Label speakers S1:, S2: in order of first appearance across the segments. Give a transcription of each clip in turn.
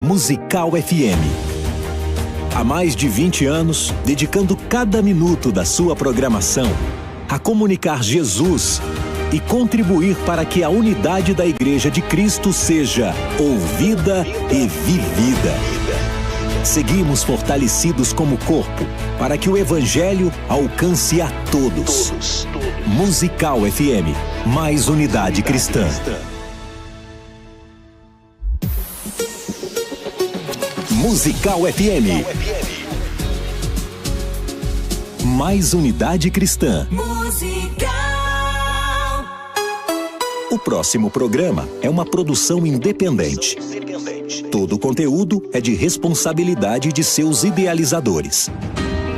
S1: Musical FM. Há mais de 20 anos, dedicando cada minuto da sua programação a comunicar Jesus e contribuir para que a unidade da Igreja de Cristo seja ouvida e vivida. Seguimos fortalecidos como corpo para que o Evangelho alcance a todos. Musical FM, mais unidade cristã. Musical FM. Mais unidade cristã. Musical. O próximo programa é uma produção independente. Todo o conteúdo é de responsabilidade de seus idealizadores.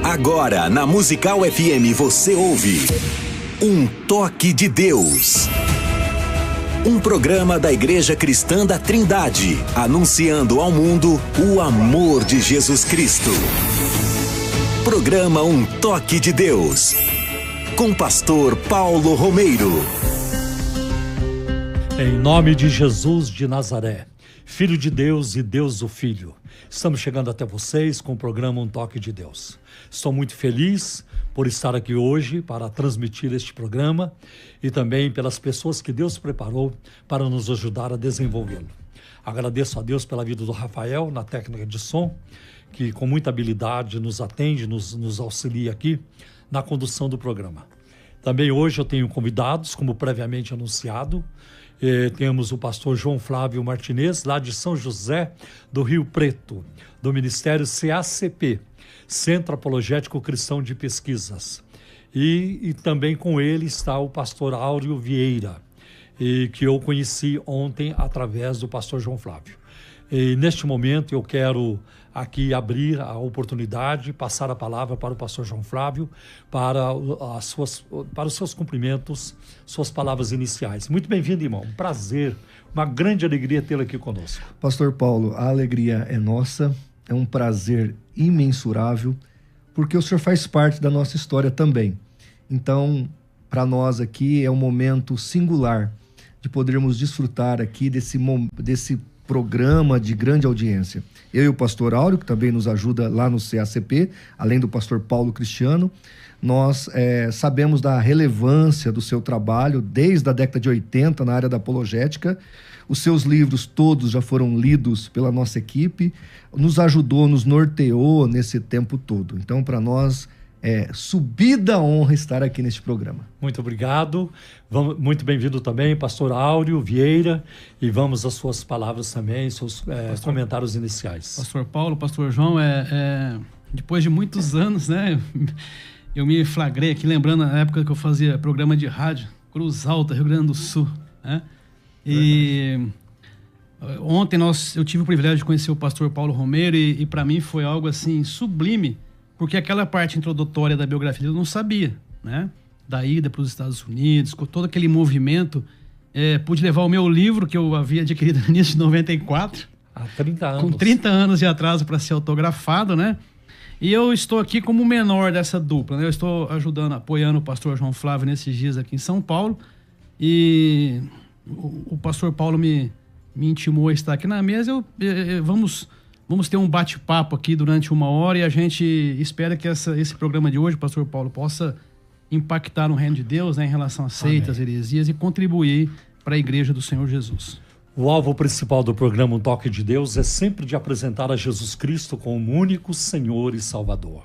S1: Agora, na Musical FM, você ouve Um Toque de Deus. Um programa da Igreja Cristã da Trindade, anunciando ao mundo o amor de Jesus Cristo. Programa Um Toque de Deus, com pastor Paulo Romeiro.
S2: Em nome de Jesus de Nazaré, Filho de Deus e Deus o Filho, estamos chegando até vocês com o programa Um Toque de Deus. Estou muito feliz por estar aqui hoje para transmitir este programa e também pelas pessoas que Deus preparou para nos ajudar a desenvolvê-lo. Agradeço a Deus pela vida do Rafael na técnica de som, que com muita habilidade nos atende, nos auxilia aqui na condução do programa. Também hoje eu tenho convidados, como previamente anunciado. Temos o pastor João Flávio Martinez, lá de São José do Rio Preto, do Ministério CACP, Centro Apologético Cristão de Pesquisas. E também com ele está o pastor Áureo Vieira, que eu conheci ontem através do pastor João Flávio. E neste momento eu quero aqui abrir a oportunidade, passar a palavra para o pastor João Flávio, para os seus cumprimentos, suas palavras iniciais. Muito bem-vindo, irmão. Um prazer, uma grande alegria tê-lo aqui conosco.
S3: Pastor Paulo, a alegria é nossa, é um prazer imensurável, porque o senhor faz parte da nossa história também. Então, para nós aqui é um momento singular de podermos desfrutar aqui desse programa de grande audiência. Eu e o pastor Áureo, que também nos ajuda lá no CACP, além do pastor Paulo Cristiano, nós sabemos da relevância do seu trabalho desde a década de 80 na área da apologética. Os seus livros todos já foram lidos pela nossa equipe, nos ajudou, nos norteou nesse tempo todo. Então, para nós, é subida a honra estar aqui neste programa.
S2: Muito obrigado. Muito bem-vindo também, pastor Áureo Vieira, e vamos às suas palavras também, seus comentários iniciais.
S4: Pastor Paulo, pastor João, depois de muitos anos, né, eu me flagrei aqui, lembrando a época que eu fazia programa de rádio, Cruz Alta, Rio Grande do Sul, né? E ontem eu tive o privilégio de conhecer o pastor Paulo Romeiro e para mim foi algo assim sublime, porque aquela parte introdutória da biografia eu não sabia, né? Da ida para os Estados Unidos, com todo aquele movimento, pude levar o meu livro que eu havia adquirido no início de 94,
S2: há 30 anos.
S4: Com 30 anos de atraso para ser autografado, né? E eu estou aqui como menor dessa dupla, né? Eu estou apoiando o pastor João Flávio nesses dias aqui em São Paulo, e o pastor Paulo me intimou a estar aqui na mesa. Vamos ter um bate-papo aqui durante 1 hora e a gente espera que esse programa de hoje, pastor Paulo, possa impactar no reino de Deus, né, em relação a seitas, heresias e contribuir para a igreja do Senhor Jesus.
S2: O alvo principal do programa Um Toque de Deus é sempre de apresentar a Jesus Cristo como único Senhor e Salvador.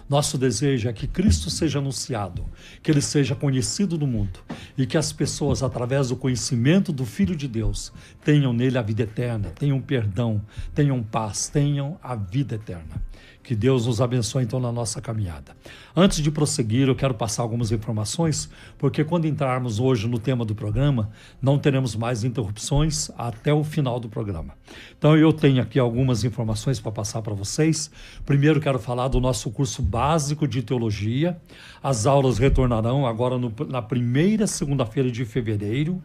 S2: Nosso desejo é que Cristo seja anunciado, que Ele seja conhecido no mundo e que as pessoas, através do conhecimento do Filho de Deus, tenham nele a vida eterna, tenham perdão, tenham paz, tenham a vida eterna. Que Deus nos abençoe então na nossa caminhada. Antes de prosseguir, eu quero passar algumas informações, porque quando entrarmos hoje no tema do programa, não teremos mais interrupções até o final do programa. Então eu tenho aqui algumas informações para passar para vocês. Primeiro quero falar do nosso curso básico de teologia. As aulas retornarão agora na primeira segunda-feira de fevereiro.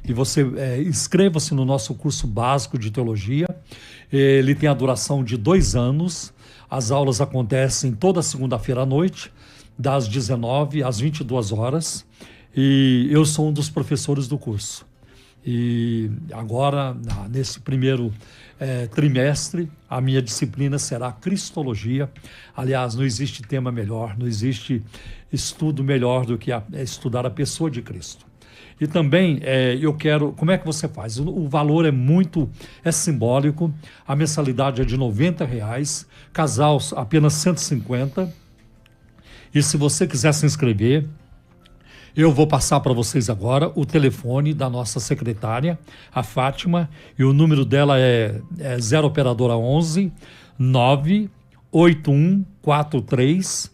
S2: E você inscreva-se no nosso curso básico de teologia. Ele tem a duração de 2 anos. As aulas acontecem toda segunda-feira à noite, das 19 às 22 horas, e eu sou um dos professores do curso. E agora, nesse primeiro trimestre, a minha disciplina será Cristologia. Aliás, não existe tema melhor, não existe estudo melhor do que estudar a pessoa de Cristo. E também eu quero... Como é que você faz? O valor é simbólico. A mensalidade é de R$90, casal apenas 150. E se você quiser se inscrever, eu vou passar para vocês agora o telefone da nossa secretária, a Fátima, e o número dela é 0 operadora 11 98143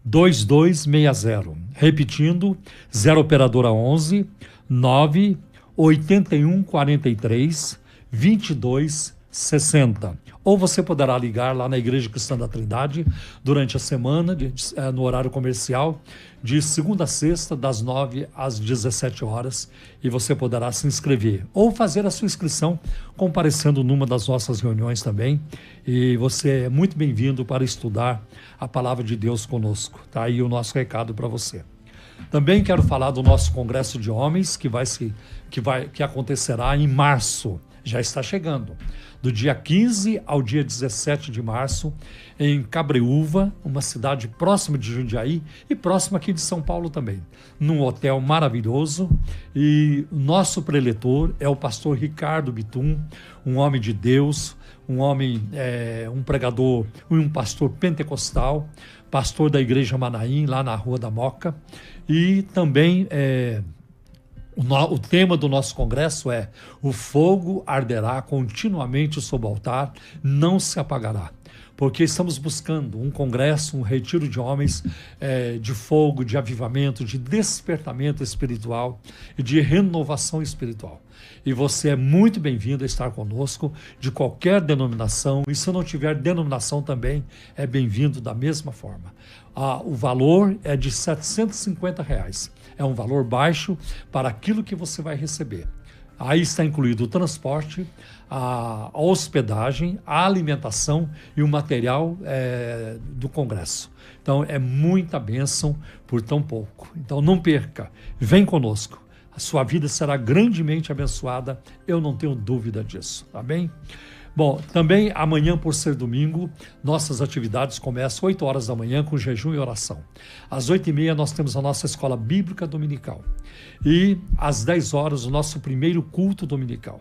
S2: 2260. Repetindo, 0 operadora 11 98143 2260. Ou você poderá ligar lá na Igreja Cristã da Trindade durante a semana, no horário comercial, de segunda a sexta, das 9 às 17 horas, e você poderá se inscrever. Ou fazer a sua inscrição comparecendo numa das nossas reuniões também. E você é muito bem-vindo para estudar a Palavra de Deus conosco. Tá aí o nosso recado para você. Também quero falar do nosso Congresso de Homens, que acontecerá em março. Já está chegando, do dia 15 ao dia 17 de março, em Cabreúva, uma cidade próxima de Jundiaí e próxima aqui de São Paulo também, num hotel maravilhoso. E o nosso preletor é o pastor Ricardo Bitum, um homem de Deus, um pregador, um pastor pentecostal, pastor da Igreja Manaim, lá na Rua da Moca. E também o tema do nosso congresso é: o fogo arderá continuamente sob o altar, não se apagará. Porque estamos buscando um congresso, um retiro de homens de fogo, de avivamento, de despertamento espiritual e de renovação espiritual. E você é muito bem-vindo a estar conosco, de qualquer denominação, e se não tiver denominação também, é bem-vindo da mesma forma. O valor é de R$750. É um valor baixo para aquilo que você vai receber. Aí está incluído o transporte, a hospedagem, a alimentação e o material do congresso. Então é muita bênção por tão pouco. Então não perca, vem conosco. A sua vida será grandemente abençoada, eu não tenho dúvida disso, tá bem? Bom, também amanhã, por ser domingo, nossas atividades começam 8 horas da manhã com jejum e oração. Às 8h30 nós temos a nossa escola bíblica dominical. E às 10 horas o nosso primeiro culto dominical.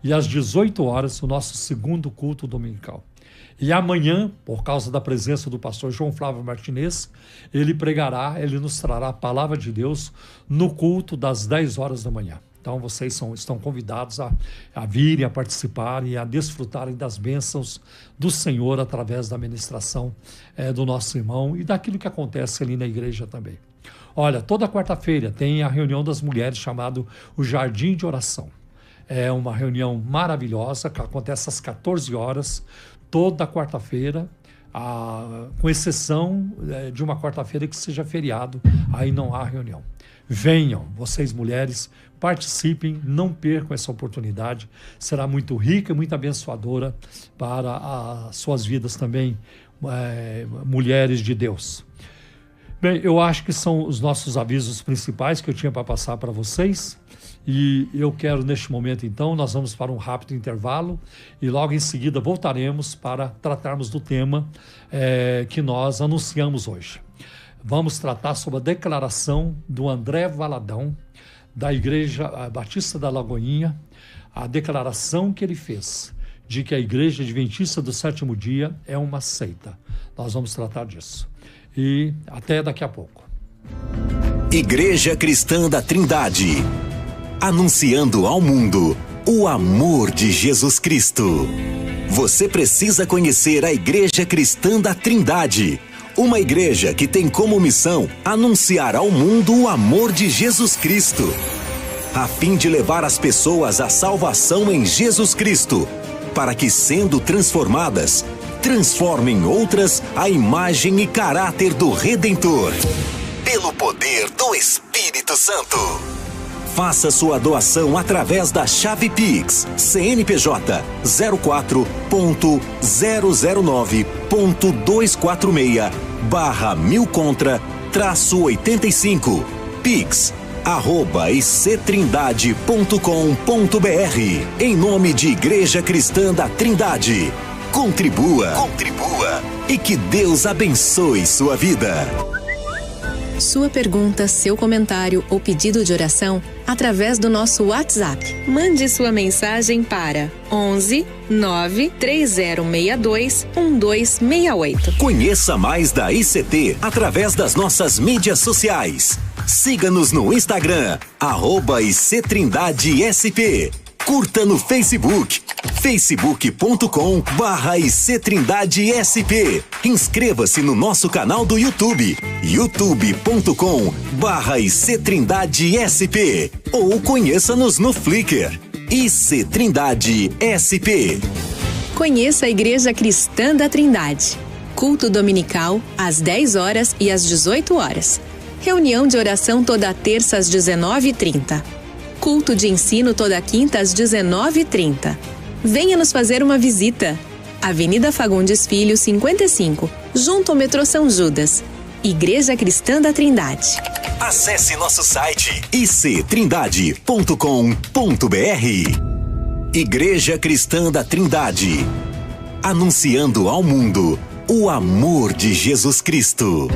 S2: E às 18 horas o nosso segundo culto dominical. E amanhã, por causa da presença do pastor João Flávio Martinez, ele nos trará a palavra de Deus no culto das 10 horas da manhã. Então vocês estão convidados a virem, a participarem e a desfrutarem das bênçãos do Senhor através da ministração do nosso irmão e daquilo que acontece ali na igreja também. Olha, toda quarta-feira tem a reunião das mulheres chamado o Jardim de Oração. É uma reunião maravilhosa que acontece às 14 horas, toda quarta-feira, com exceção de uma quarta-feira que seja feriado, aí não há reunião. Venham, vocês mulheres, participem, não percam essa oportunidade, será muito rica e muito abençoadora para as suas vidas também, mulheres de Deus. Bem, eu acho que são os nossos avisos principais que eu tinha para passar para vocês. E eu quero, neste momento, então, nós vamos para um rápido intervalo e logo em seguida voltaremos para tratarmos do tema que nós anunciamos hoje. Vamos tratar sobre a declaração do André Valadão, da Igreja Batista da Lagoinha, a declaração que ele fez de que a Igreja Adventista do Sétimo Dia é uma seita. Nós vamos tratar disso. E até daqui a pouco.
S1: Igreja Cristã da Trindade, anunciando ao mundo o amor de Jesus Cristo. Você precisa conhecer a Igreja Cristã da Trindade, uma igreja que tem como missão anunciar ao mundo o amor de Jesus Cristo, a fim de levar as pessoas à salvação em Jesus Cristo, para que, sendo transformadas, transformem outras à imagem e caráter do Redentor, pelo poder do Espírito Santo. Faça sua doação através da chave Pix, CNPJ 04.009.246/1000-85, Pix @ictrindade.com.br. Em nome de Igreja Cristã da Trindade. Contribua e que Deus abençoe sua vida.
S5: Sua pergunta, seu comentário ou pedido de oração através do nosso WhatsApp. Mande sua mensagem para 11 93062 1268.
S1: Conheça mais da ICT através das nossas mídias sociais. Siga-nos no Instagram, @ICTrindadeSP. Curta no Facebook, facebook.com/ICTrindadeSP. Inscreva-se no nosso canal do YouTube, youtube.com/ICTrindadeSP. Ou conheça-nos no Flickr, IC Trindade SP.
S5: Conheça a Igreja Cristã da Trindade. Culto dominical às 10 horas e às 18 horas. Reunião de oração toda terça às 19h30. Culto de ensino toda quinta às 19h30. Venha nos fazer uma visita. Avenida Fagundes Filho, 55, junto ao metrô São Judas. Igreja Cristã da Trindade.
S1: Acesse nosso site ictrindade.com.br. Igreja Cristã da Trindade. Anunciando ao mundo o amor de Jesus Cristo.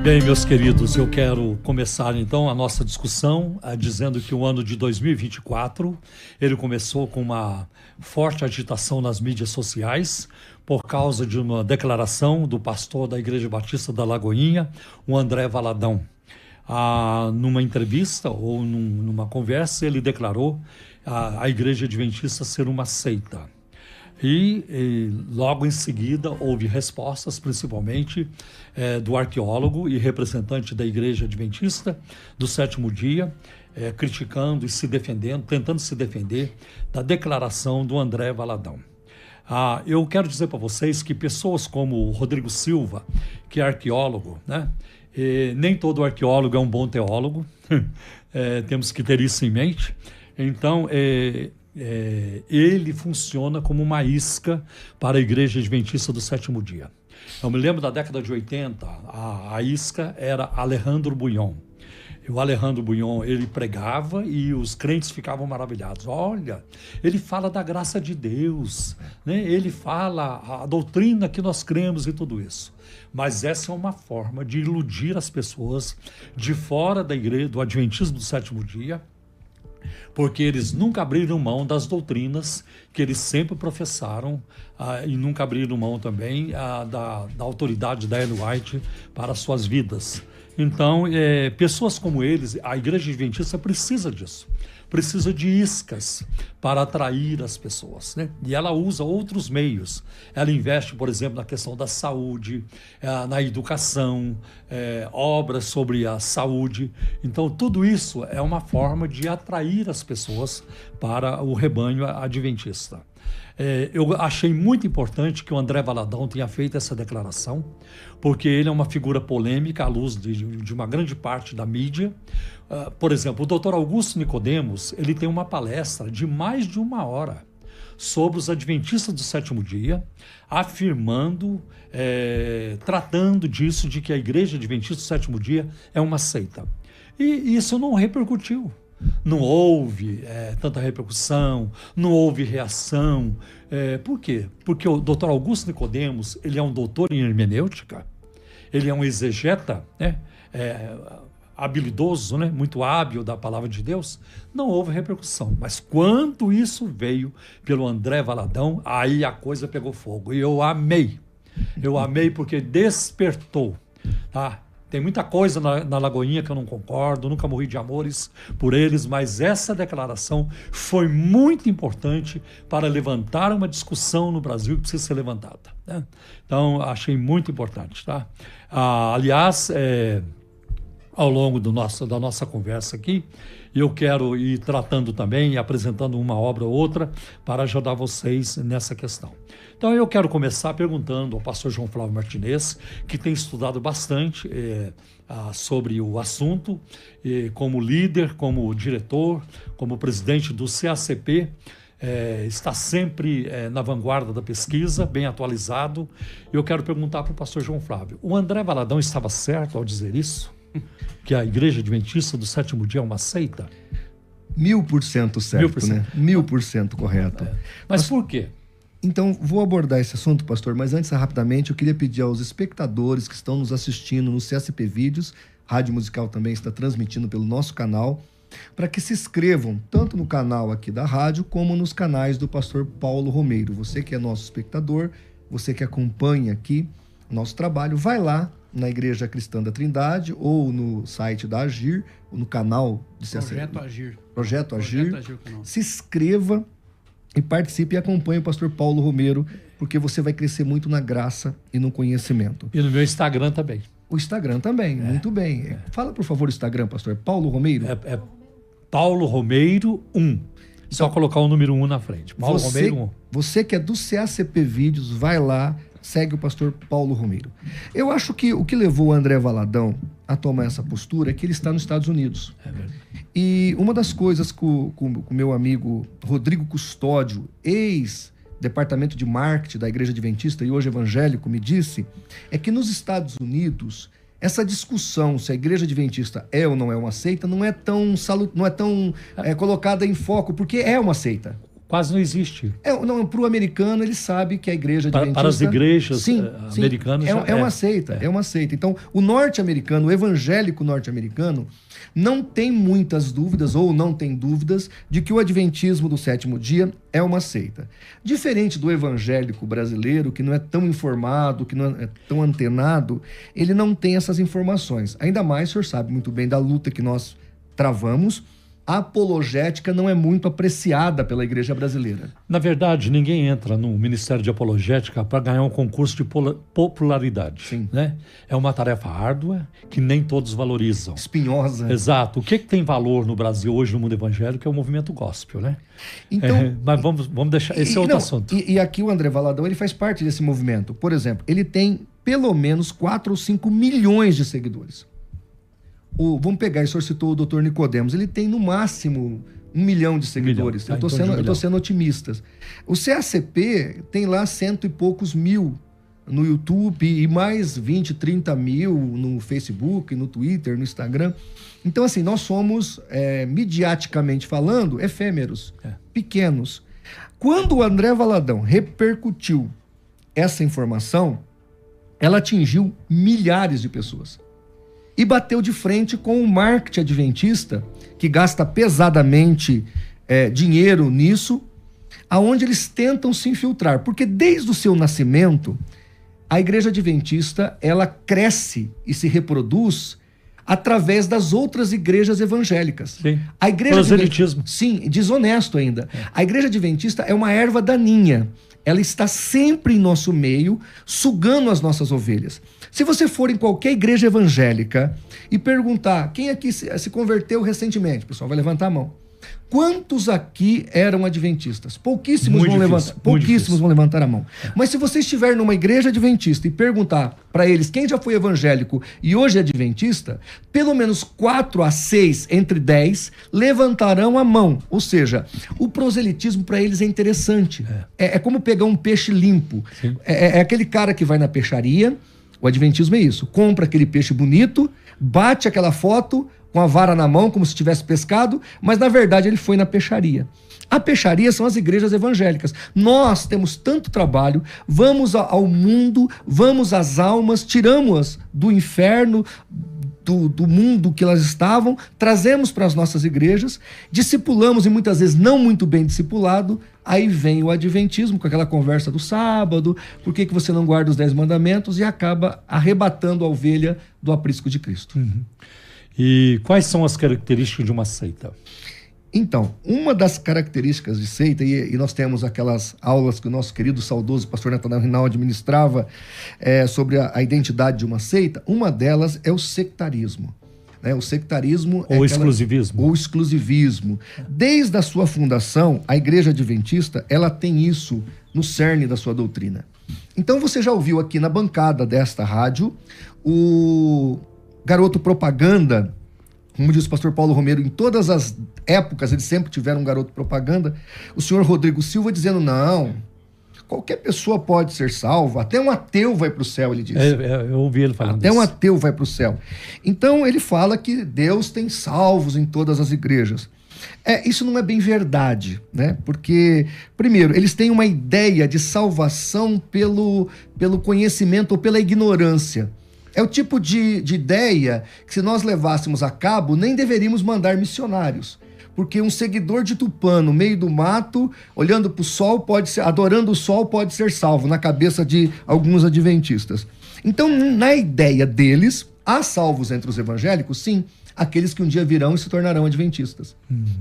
S2: Bem, meus queridos, eu quero começar então a nossa discussão dizendo que o ano de 2024, ele começou com uma forte agitação nas mídias sociais por causa de uma declaração do pastor da Igreja Batista da Lagoinha, o André Valadão. Numa entrevista ou numa conversa, ele declarou a Igreja Adventista ser uma seita. E logo em seguida houve respostas, principalmente do arqueólogo e representante da Igreja Adventista do Sétimo Dia, criticando e se defendendo, tentando se defender da declaração do André Valadão. Eu quero dizer para vocês que pessoas como o Rodrigo Silva, que é arqueólogo, né? Nem todo arqueólogo é um bom teólogo, temos que ter isso em mente. Então, ele funciona como uma isca para a Igreja Adventista do Sétimo Dia. Eu me lembro da década de 80, a isca era Alejandro Buyon. O Alejandro Buyon, ele pregava e os crentes ficavam maravilhados. Olha, ele fala da graça de Deus, né? Ele fala a doutrina que nós cremos e tudo isso. Mas essa é uma forma de iludir as pessoas de fora da igreja, do Adventismo do Sétimo Dia, porque eles nunca abriram mão das doutrinas que eles sempre professaram e nunca abriram mão também da autoridade da Ellen White para as suas vidas. Então, pessoas como eles, a Igreja Adventista precisa disso, precisa de iscas para atrair as pessoas, né? E ela usa outros meios. Ela investe, por exemplo, na questão da saúde, na educação, obras sobre a saúde. Então, tudo isso é uma forma de atrair as pessoas para o rebanho adventista. Eu achei muito importante que o André Valadão tenha feito essa declaração, porque ele é uma figura polêmica à luz de uma grande parte da mídia. Por exemplo, o Dr. Augusto Nicodemos, ele tem uma palestra de mais de 1 hora sobre os adventistas do sétimo dia, afirmando, tratando disso, de que a Igreja Adventista do sétimo dia é uma seita. E isso não repercutiu. Não houve tanta repercussão, não houve reação. Por quê? Porque o Dr. Augusto Nicodemos, ele é um doutor em hermenêutica, ele é um exegeta, né? Habilidoso, né? Muito hábil da palavra de Deus. Não houve repercussão. Mas quando isso veio pelo André Valadão, aí a coisa pegou fogo. E eu amei. Eu amei porque despertou, tá? Tem muita coisa na Lagoinha que eu não concordo, nunca morri de amores por eles, mas essa declaração foi muito importante para levantar uma discussão no Brasil que precisa ser levantada, né? Então, achei muito importante, tá? Aliás, ao longo da nossa conversa aqui, eu quero ir tratando também e apresentando uma obra ou outra para ajudar vocês nessa questão. Então eu quero começar perguntando ao pastor João Flávio Martinez, que tem estudado bastante sobre o assunto, como líder, como diretor, como presidente do CACP, está sempre na vanguarda da pesquisa, bem atualizado. Eu quero perguntar para o pastor João Flávio, o André Valadão estava certo ao dizer isso? que a Igreja Adventista do Sétimo Dia é uma seita?
S3: 1000% certo,
S2: 1000%.
S3: né? 1000% correto.
S2: Mas por quê?
S3: Então, vou abordar esse assunto, pastor, mas antes, rapidamente, eu queria pedir aos espectadores que estão nos assistindo no CSP Vídeos, Rádio Musical também está transmitindo pelo nosso canal, para que se inscrevam tanto no canal aqui da rádio, como nos canais do pastor Paulo Romeiro. Você que é nosso espectador, você que acompanha aqui o nosso trabalho, vai lá na Igreja Cristã da Trindade, ou no site da Agir, ou no canal de
S4: Projeto Agir.
S3: Projeto Agir.
S4: Projeto Agir, canal.
S3: Se inscreva e participe e acompanhe o pastor Paulo Romeiro, porque você vai crescer muito na graça e no conhecimento.
S2: E no meu Instagram também.
S3: O Instagram também, muito bem. Fala, por favor, o Instagram, pastor. Paulo Romeiro?
S2: É Paulo Romeiro 1. Só colocar o número 1 na frente. Paulo Romeiro 1.
S3: Você que é do CACP Vídeos, vai lá, segue o pastor Paulo Romeiro. Eu acho que o que levou o André Valadão a tomar essa postura é que ele está nos Estados Unidos.
S2: É verdade.
S3: E uma das coisas que o meu amigo Rodrigo Custódio, ex-departamento de marketing da Igreja Adventista e hoje evangélico, me disse, é que nos Estados Unidos, essa discussão se a Igreja Adventista é ou não é uma seita não é tão colocada em foco, porque é uma seita.
S2: Quase não existe.
S3: Para o americano, ele sabe que a Igreja Adventista...
S2: Para as igrejas americanas...
S3: É uma seita, é uma seita. Então, o norte-americano, o evangélico norte-americano, não tem muitas dúvidas, ou não tem dúvidas, de que o adventismo do sétimo dia é uma seita. Diferente do evangélico brasileiro, que não é tão informado, que não é tão antenado, ele não tem essas informações. Ainda mais, o senhor sabe muito bem da luta que nós travamos. A apologética não é muito apreciada pela igreja brasileira.
S2: Na verdade, ninguém entra no Ministério de Apologética para ganhar um concurso de popularidade.
S3: Sim.
S2: Né? É uma tarefa árdua que nem todos valorizam.
S3: Espinhosa.
S2: Exato. O que tem valor no Brasil hoje no mundo evangélico é o movimento gospel, né?
S3: Então,
S2: mas vamos deixar... Esse é outro assunto.
S3: E aqui o André Valadão, ele faz parte desse movimento. Por exemplo, ele tem pelo menos 4 ou 5 milhões de seguidores. Vamos pegar, o senhor citou o Dr. Nicodemos, ele tem no máximo 1 milhão de seguidores. Eu estou sendo otimista. O CACP tem lá 100 e poucos mil no YouTube e mais 20, 30 mil no Facebook, no Twitter, no Instagram. Então, assim, nós somos, midiaticamente falando, efêmeros, pequenos. Quando o André Valadão repercutiu essa informação, ela atingiu milhares de pessoas. E bateu de frente com o marketing adventista, que gasta pesadamente dinheiro nisso, aonde eles tentam se infiltrar. Porque desde o seu nascimento, a igreja adventista, ela cresce e se reproduz através das outras igrejas evangélicas.
S2: Sim.
S3: A igreja
S2: proselitismo.
S3: Sim, desonesto ainda. A igreja adventista é uma erva daninha. Ela está sempre em nosso meio, sugando as nossas ovelhas. Se você for em qualquer igreja evangélica e perguntar quem aqui se converteu recentemente, o pessoal vai levantar a mão. Quantos aqui eram adventistas? Pouquíssimos vão levantar a mão. Mas se você estiver numa igreja adventista e perguntar para eles quem já foi evangélico e hoje é adventista, pelo menos 4 a 6 entre 10 levantarão a mão. Ou seja, o proselitismo para eles é interessante. É como pegar um peixe limpo. É aquele cara que vai na peixaria, o adventismo é isso, compra aquele peixe bonito, bate aquela foto com a vara na mão, como se tivesse pescado, mas na verdade ele foi na peixaria. A peixaria são as igrejas evangélicas. Nós temos tanto trabalho, vamos ao mundo, vamos às almas, tiramos-as do inferno, do mundo que elas estavam, trazemos para as nossas igrejas, discipulamos e muitas vezes não muito bem discipulado, aí vem o adventismo com aquela conversa do sábado, por que você não guarda os 10 mandamentos, e acaba arrebatando a ovelha do aprisco de Cristo.
S2: Uhum. E quais são as características de uma seita?
S3: Então, uma das características de seita, e nós temos aquelas aulas que o nosso querido saudoso pastor Natanael Rinaldi ministrava sobre a identidade de uma seita, uma delas é o sectarismo. O sectarismo
S2: ou exclusivismo.
S3: Ou exclusivismo. Desde a sua fundação, a Igreja Adventista, ela tem isso no cerne da sua doutrina. Então você já ouviu aqui na bancada desta rádio o garoto propaganda, como diz o pastor Paulo Romeiro, em todas as épocas eles sempre tiveram um garoto propaganda, o senhor Rodrigo Silva dizendo, não, qualquer pessoa pode ser salva, até um ateu vai para o céu, ele diz.
S2: Eu ouvi ele falando
S3: até
S2: isso.
S3: um ateu vai para o céu. Então ele fala que Deus tem salvos em todas as igrejas. Isso não é bem verdade, né? Porque, primeiro, eles têm uma ideia de salvação pelo conhecimento ou pela ignorância. É o tipo de ideia que, se nós levássemos a cabo, nem deveríamos mandar missionários. Porque um seguidor de Tupã no meio do mato, olhando para o sol, adorando o sol, pode ser salvo, na cabeça de alguns adventistas. Então, na ideia deles, há salvos entre os evangélicos, sim, aqueles que um dia virão e se tornarão adventistas.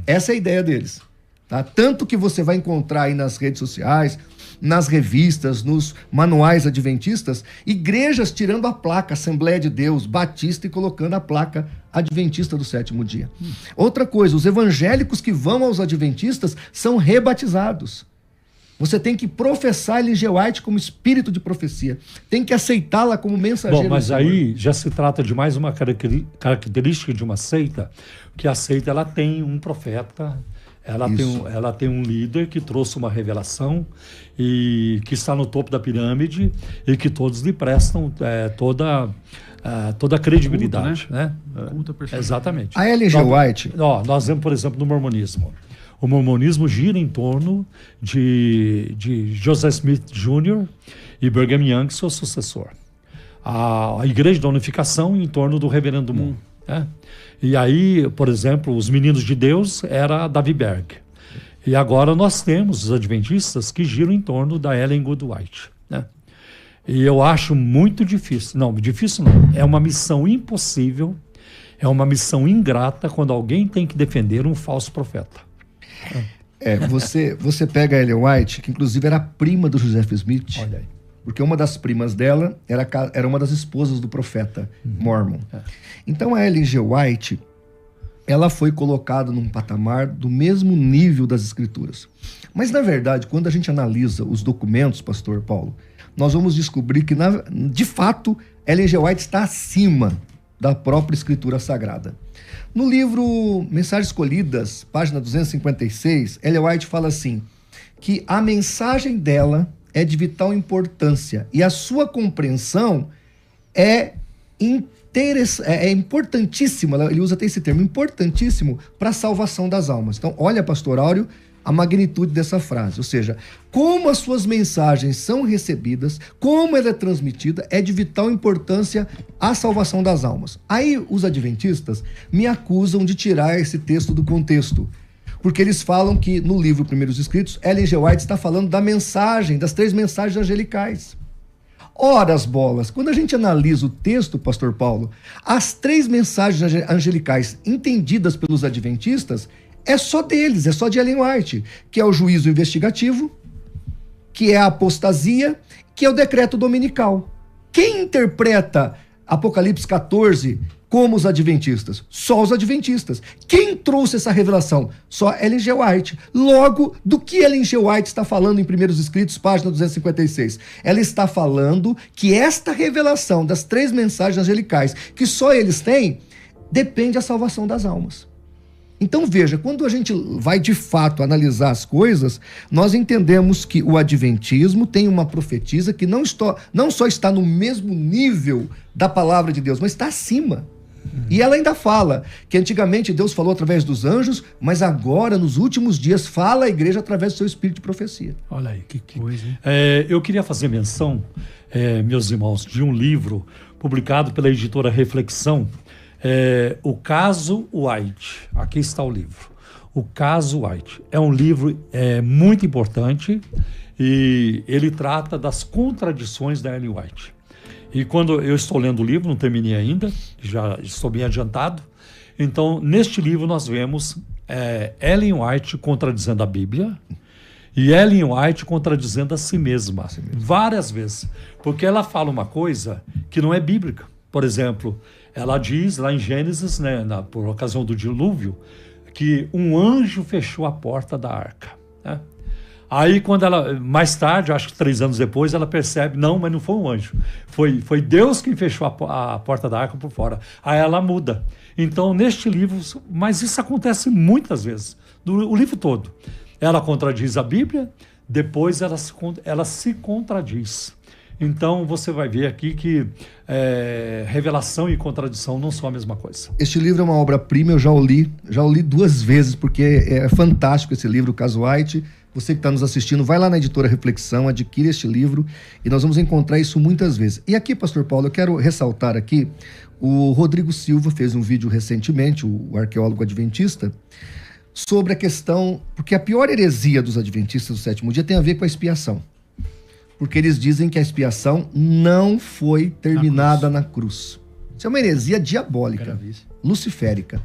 S3: Essa é a ideia deles. Tá? Tanto que você vai encontrar aí nas redes sociais, nas revistas, nos manuais adventistas, igrejas tirando a placa Assembleia de Deus, Batista, e colocando a placa Adventista do Sétimo Dia. Outra coisa, os evangélicos que vão aos adventistas são rebatizados. Você tem que professar Ellen G. White como espírito de profecia. Tem que aceitá-la como mensageiro.
S2: Bom, mas aí já se trata de mais uma característica de uma seita, que a seita ela tem um profeta, ela tem um líder que trouxe uma revelação e que está no topo da pirâmide e que todos lhe prestam toda a credibilidade.
S4: Culto,
S2: né?
S4: Culto,
S2: exatamente.
S3: A Ellen G. White...
S2: Nós vemos, por exemplo, no mormonismo. O mormonismo gira em torno de Joseph Smith Jr. e Brigham Young, seu sucessor. A Igreja da Unificação em torno do Reverendo Moon. Né? E aí, por exemplo, os Meninos de Deus era Davi Berg. E agora nós temos os adventistas que giram em torno da Ellen G. White. Né? E eu acho muito difícil. Não, difícil não. É uma missão impossível, é uma missão ingrata quando alguém tem que defender um falso profeta.
S3: Você pega a Ellen White, que inclusive era prima do Joseph Smith.
S2: Olha aí.
S3: Porque uma das primas dela era uma das esposas do profeta Mormon. Então a Ellen G. White, ela foi colocada num patamar do mesmo nível das escrituras. Mas, na verdade, quando a gente analisa os documentos, pastor Paulo, nós vamos descobrir que, de fato, Ellen G. White está acima da própria escritura sagrada. No livro Mensagens Escolhidas, página 256, Ellen White fala assim, que a mensagem dela é de vital importância e a sua compreensão é importantíssima, ele usa até esse termo, importantíssimo para a salvação das almas. Então, olha, pastor Áureo, a magnitude dessa frase, ou seja, como as suas mensagens são recebidas, como ela é transmitida, é de vital importância à salvação das almas. Aí os adventistas me acusam de tirar esse texto do contexto, porque eles falam que no livro Primeiros Escritos, Ellen G. White está falando da mensagem, das 3 mensagens angelicais. Ora as bolas, quando a gente analisa o texto, pastor Paulo, as 3 mensagens angelicais entendidas pelos adventistas, é só deles, é só de Ellen White, que é o juízo investigativo, que é a apostasia, que é o decreto dominical. Quem interpreta Apocalipse 14 como os adventistas? Só os adventistas. Quem trouxe essa revelação? Só Ellen G. White. Logo, do que Ellen G. White está falando em Primeiros Escritos, página 256? Ela está falando que esta revelação das 3 mensagens angelicais, que só eles têm, depende da salvação das almas. Então veja, quando a gente vai de fato analisar as coisas, nós entendemos que o adventismo tem uma profetisa que não só está no mesmo nível da palavra de Deus, mas está acima. E ela ainda fala que antigamente Deus falou através dos anjos, mas agora, nos últimos dias, fala a igreja através do seu espírito de profecia.
S2: Olha aí, que coisa, hein? Eu queria fazer menção, meus irmãos, de um livro publicado pela editora Reflexão, O Caso White. Aqui está o livro. O Caso White. É um livro muito importante e ele trata das contradições da Ellen White. E quando eu estou lendo o livro, não terminei ainda, já estou bem adiantado. Então, neste livro nós vemos Ellen White contradizendo a Bíblia e Ellen White contradizendo a si mesma, várias vezes. Porque ela fala uma coisa que não é bíblica. Por exemplo, ela diz lá em Gênesis, né, por ocasião do dilúvio, que um anjo fechou a porta da arca. Né? Aí quando ela, mais tarde, acho que 3 anos depois, ela percebe, não, mas não foi um anjo. Foi Deus quem fechou a porta da arca por fora. Aí ela muda. Então, neste livro, mas isso acontece muitas vezes, o livro todo. Ela contradiz a Bíblia, depois ela se contradiz. Então você vai ver aqui que revelação e contradição não são a mesma coisa.
S3: Este livro é uma obra-prima, eu já o li 2 vezes, porque é fantástico esse livro, o Caso White. Você que está nos assistindo, vai lá na Editora Reflexão, adquire este livro e nós vamos encontrar isso muitas vezes. E aqui, pastor Paulo, eu quero ressaltar aqui, o Rodrigo Silva fez um vídeo recentemente, o arqueólogo adventista, sobre a questão, porque a pior heresia dos adventistas do sétimo dia tem a ver com a expiação. Porque eles dizem que a expiação não foi terminada na cruz. Isso é uma heresia diabólica, luciférica.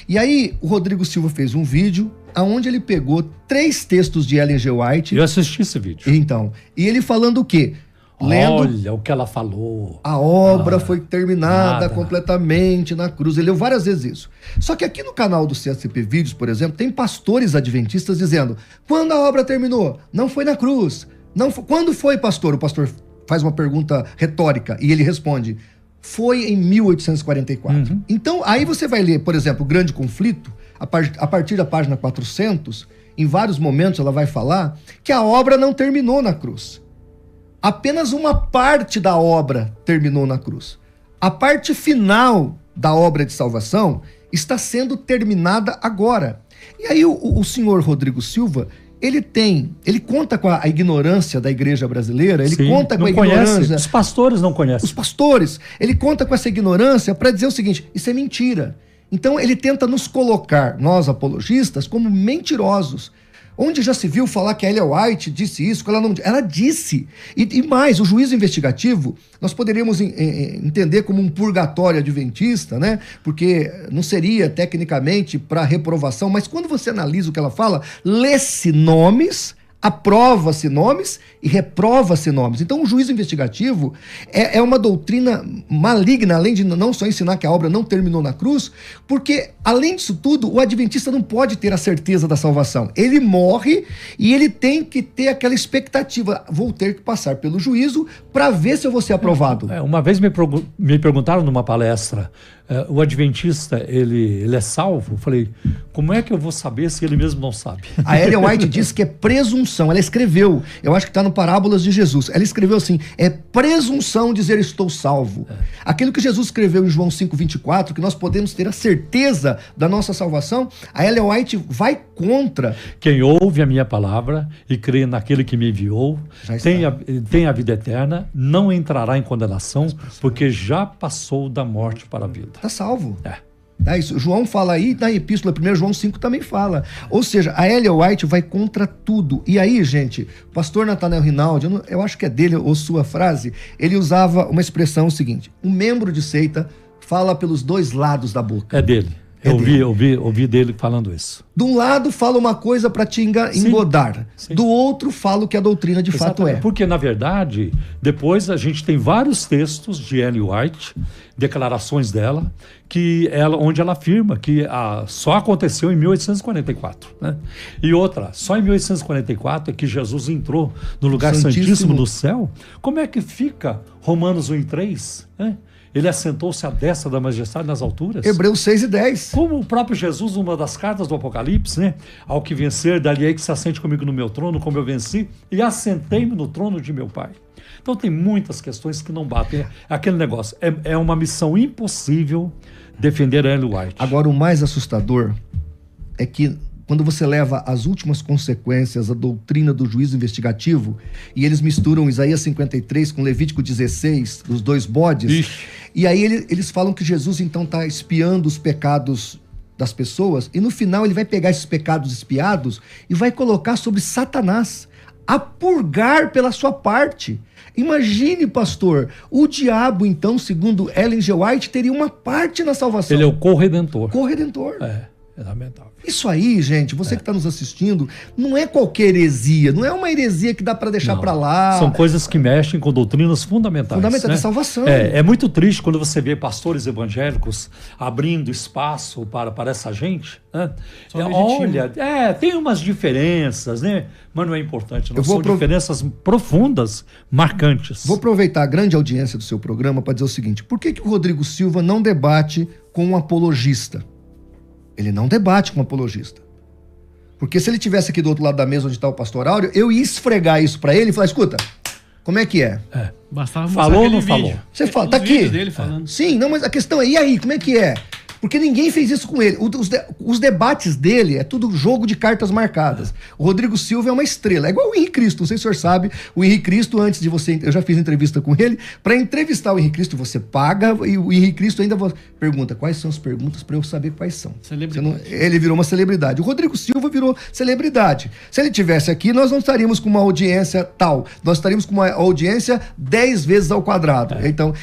S3: E aí, o Rodrigo Silva fez um vídeo onde ele pegou 3 textos de Ellen G. White.
S2: Eu assisti esse vídeo.
S3: Então, e ele falando o quê?
S2: Olha o que ela falou.
S3: A obra foi terminada completamente na cruz. Ele leu várias vezes isso. Só que aqui no canal do CSP Vídeos, por exemplo, tem pastores adventistas dizendo: quando a obra terminou? Não foi na cruz. Não foi. Quando foi, pastor? O pastor faz uma pergunta retórica e ele responde: foi em 1844. Então, aí você vai ler, por exemplo, o Grande Conflito, a partir da página 400, em vários momentos ela vai falar que a obra não terminou na cruz. Apenas uma parte da obra terminou na cruz. A parte final da obra de salvação está sendo terminada agora. E aí o senhor Rodrigo Silva, ele conta com a ignorância da igreja brasileira, ele conta com a ignorância...
S2: Os pastores não conhecem.
S3: Os pastores, ele conta com essa ignorância para dizer o seguinte: isso é mentira. Então ele tenta nos colocar, nós apologistas, como mentirosos. Onde já se viu falar que a Ellen White disse isso, que ela não... Ela disse. E mais, o juízo investigativo, nós poderíamos entender como um purgatório adventista, né? Porque não seria tecnicamente para reprovação, mas quando você analisa o que ela fala, lê-se nomes, aprova-se nomes e reprova-se nomes. Então o juízo investigativo é uma doutrina maligna, além de não só ensinar que a obra não terminou na cruz, porque além disso tudo, o adventista não pode ter a certeza da salvação. Ele morre e ele tem que ter aquela expectativa: vou ter que passar pelo juízo para ver se eu vou ser aprovado.
S2: Uma vez me perguntaram numa palestra, o adventista, ele é salvo? Eu falei, como é que eu vou saber se ele mesmo não sabe?
S3: A Ellen White diz que é presunção. Ela escreveu, eu acho que está no Parábolas de Jesus, ela escreveu assim: é presunção dizer estou salvo. Aquilo que Jesus escreveu em João 5,24, que nós podemos ter a certeza da nossa salvação, a Ellen White vai contra.
S2: Quem ouve a minha palavra e crê naquele que me enviou tem a vida eterna, não entrará em condenação, porque já passou da morte para a vida.
S3: Está salvo. Isso. João fala aí, na epístola 1 João 5 também fala. Ou seja, a Ellen White vai contra tudo. E aí, gente, o pastor Nathanael Rinaldi, eu acho que é dele ou sua frase, ele usava uma expressão seguinte: um membro de seita fala pelos 2 lados da boca.
S2: É dele. Eu ouvi dele falando isso.
S3: De um lado fala uma coisa para te engodar.
S2: Sim.
S3: Do outro fala o que a doutrina de fato é.
S2: Porque, na verdade, depois a gente tem vários textos de Ellen White, declarações dela, onde ela afirma que só aconteceu em 1844. Né? E outra, só em 1844 é que Jesus entrou no lugar santíssimo do céu. Como é que fica Romanos 1:3? Né? Ele assentou-se à destra da majestade nas alturas.
S3: Hebreus 6:10.
S2: Como o próprio Jesus, numa das cartas do Apocalipse, né? Ao que vencer, dali que se assente comigo no meu trono, como eu venci, e assentei-me no trono de meu Pai. Então tem muitas questões que não batem. Aquele negócio, é uma missão impossível defender a Ellen White.
S3: Agora, o mais assustador é que quando você leva as últimas consequências, a doutrina do juízo investigativo, e eles misturam Isaías 53 com Levítico 16, os 2 bodes,
S2: Ixi.
S3: E aí eles falam que Jesus então está espiando os pecados das pessoas, e no final ele vai pegar esses pecados espiados e vai colocar sobre Satanás, a purgar pela sua parte. Imagine, pastor, o diabo então, segundo Ellen G. White, teria uma parte na salvação.
S2: Ele é o corredentor.
S3: Corredentor.
S2: É lamentável.
S3: Isso aí, gente, você que está nos assistindo, não é qualquer heresia, não é uma heresia que dá para deixar para lá.
S2: São coisas que mexem com doutrinas fundamentais.
S3: Fundamentais,
S2: né?
S3: de salvação.
S2: É muito triste quando você vê pastores evangélicos abrindo espaço para essa gente. Né? Olha, tem umas diferenças, né? Mas não é importante, não são diferenças profundas, marcantes.
S3: Vou aproveitar a grande audiência do seu programa para dizer o seguinte: por que o Rodrigo Silva não debate com um apologista? Ele não debate com um apologista. Porque se ele tivesse aqui do outro lado da mesa onde está o pastor Áureo, eu ia esfregar isso para ele e falar, escuta, como é que é?
S4: Bastava
S2: falou ou não falou?
S3: Você fala, tá aqui.
S4: Dele falando.
S3: Sim, não, mas a questão é, e aí, como é que é? Porque ninguém fez isso com ele. Os debates dele é tudo jogo de cartas marcadas. O Rodrigo Silva é uma estrela. É igual o Henrique Cristo. Não sei se o senhor sabe. O Henrique Cristo, antes de você... Eu já fiz entrevista com ele. Para entrevistar o Henrique Cristo, você paga. E o Henrique Cristo ainda pergunta quais são as perguntas para eu saber quais são. Ele virou uma celebridade. O Rodrigo Silva virou celebridade. Se ele tivesse aqui, nós não estaríamos com uma audiência tal. Nós estaríamos com uma audiência 10 vezes ao quadrado.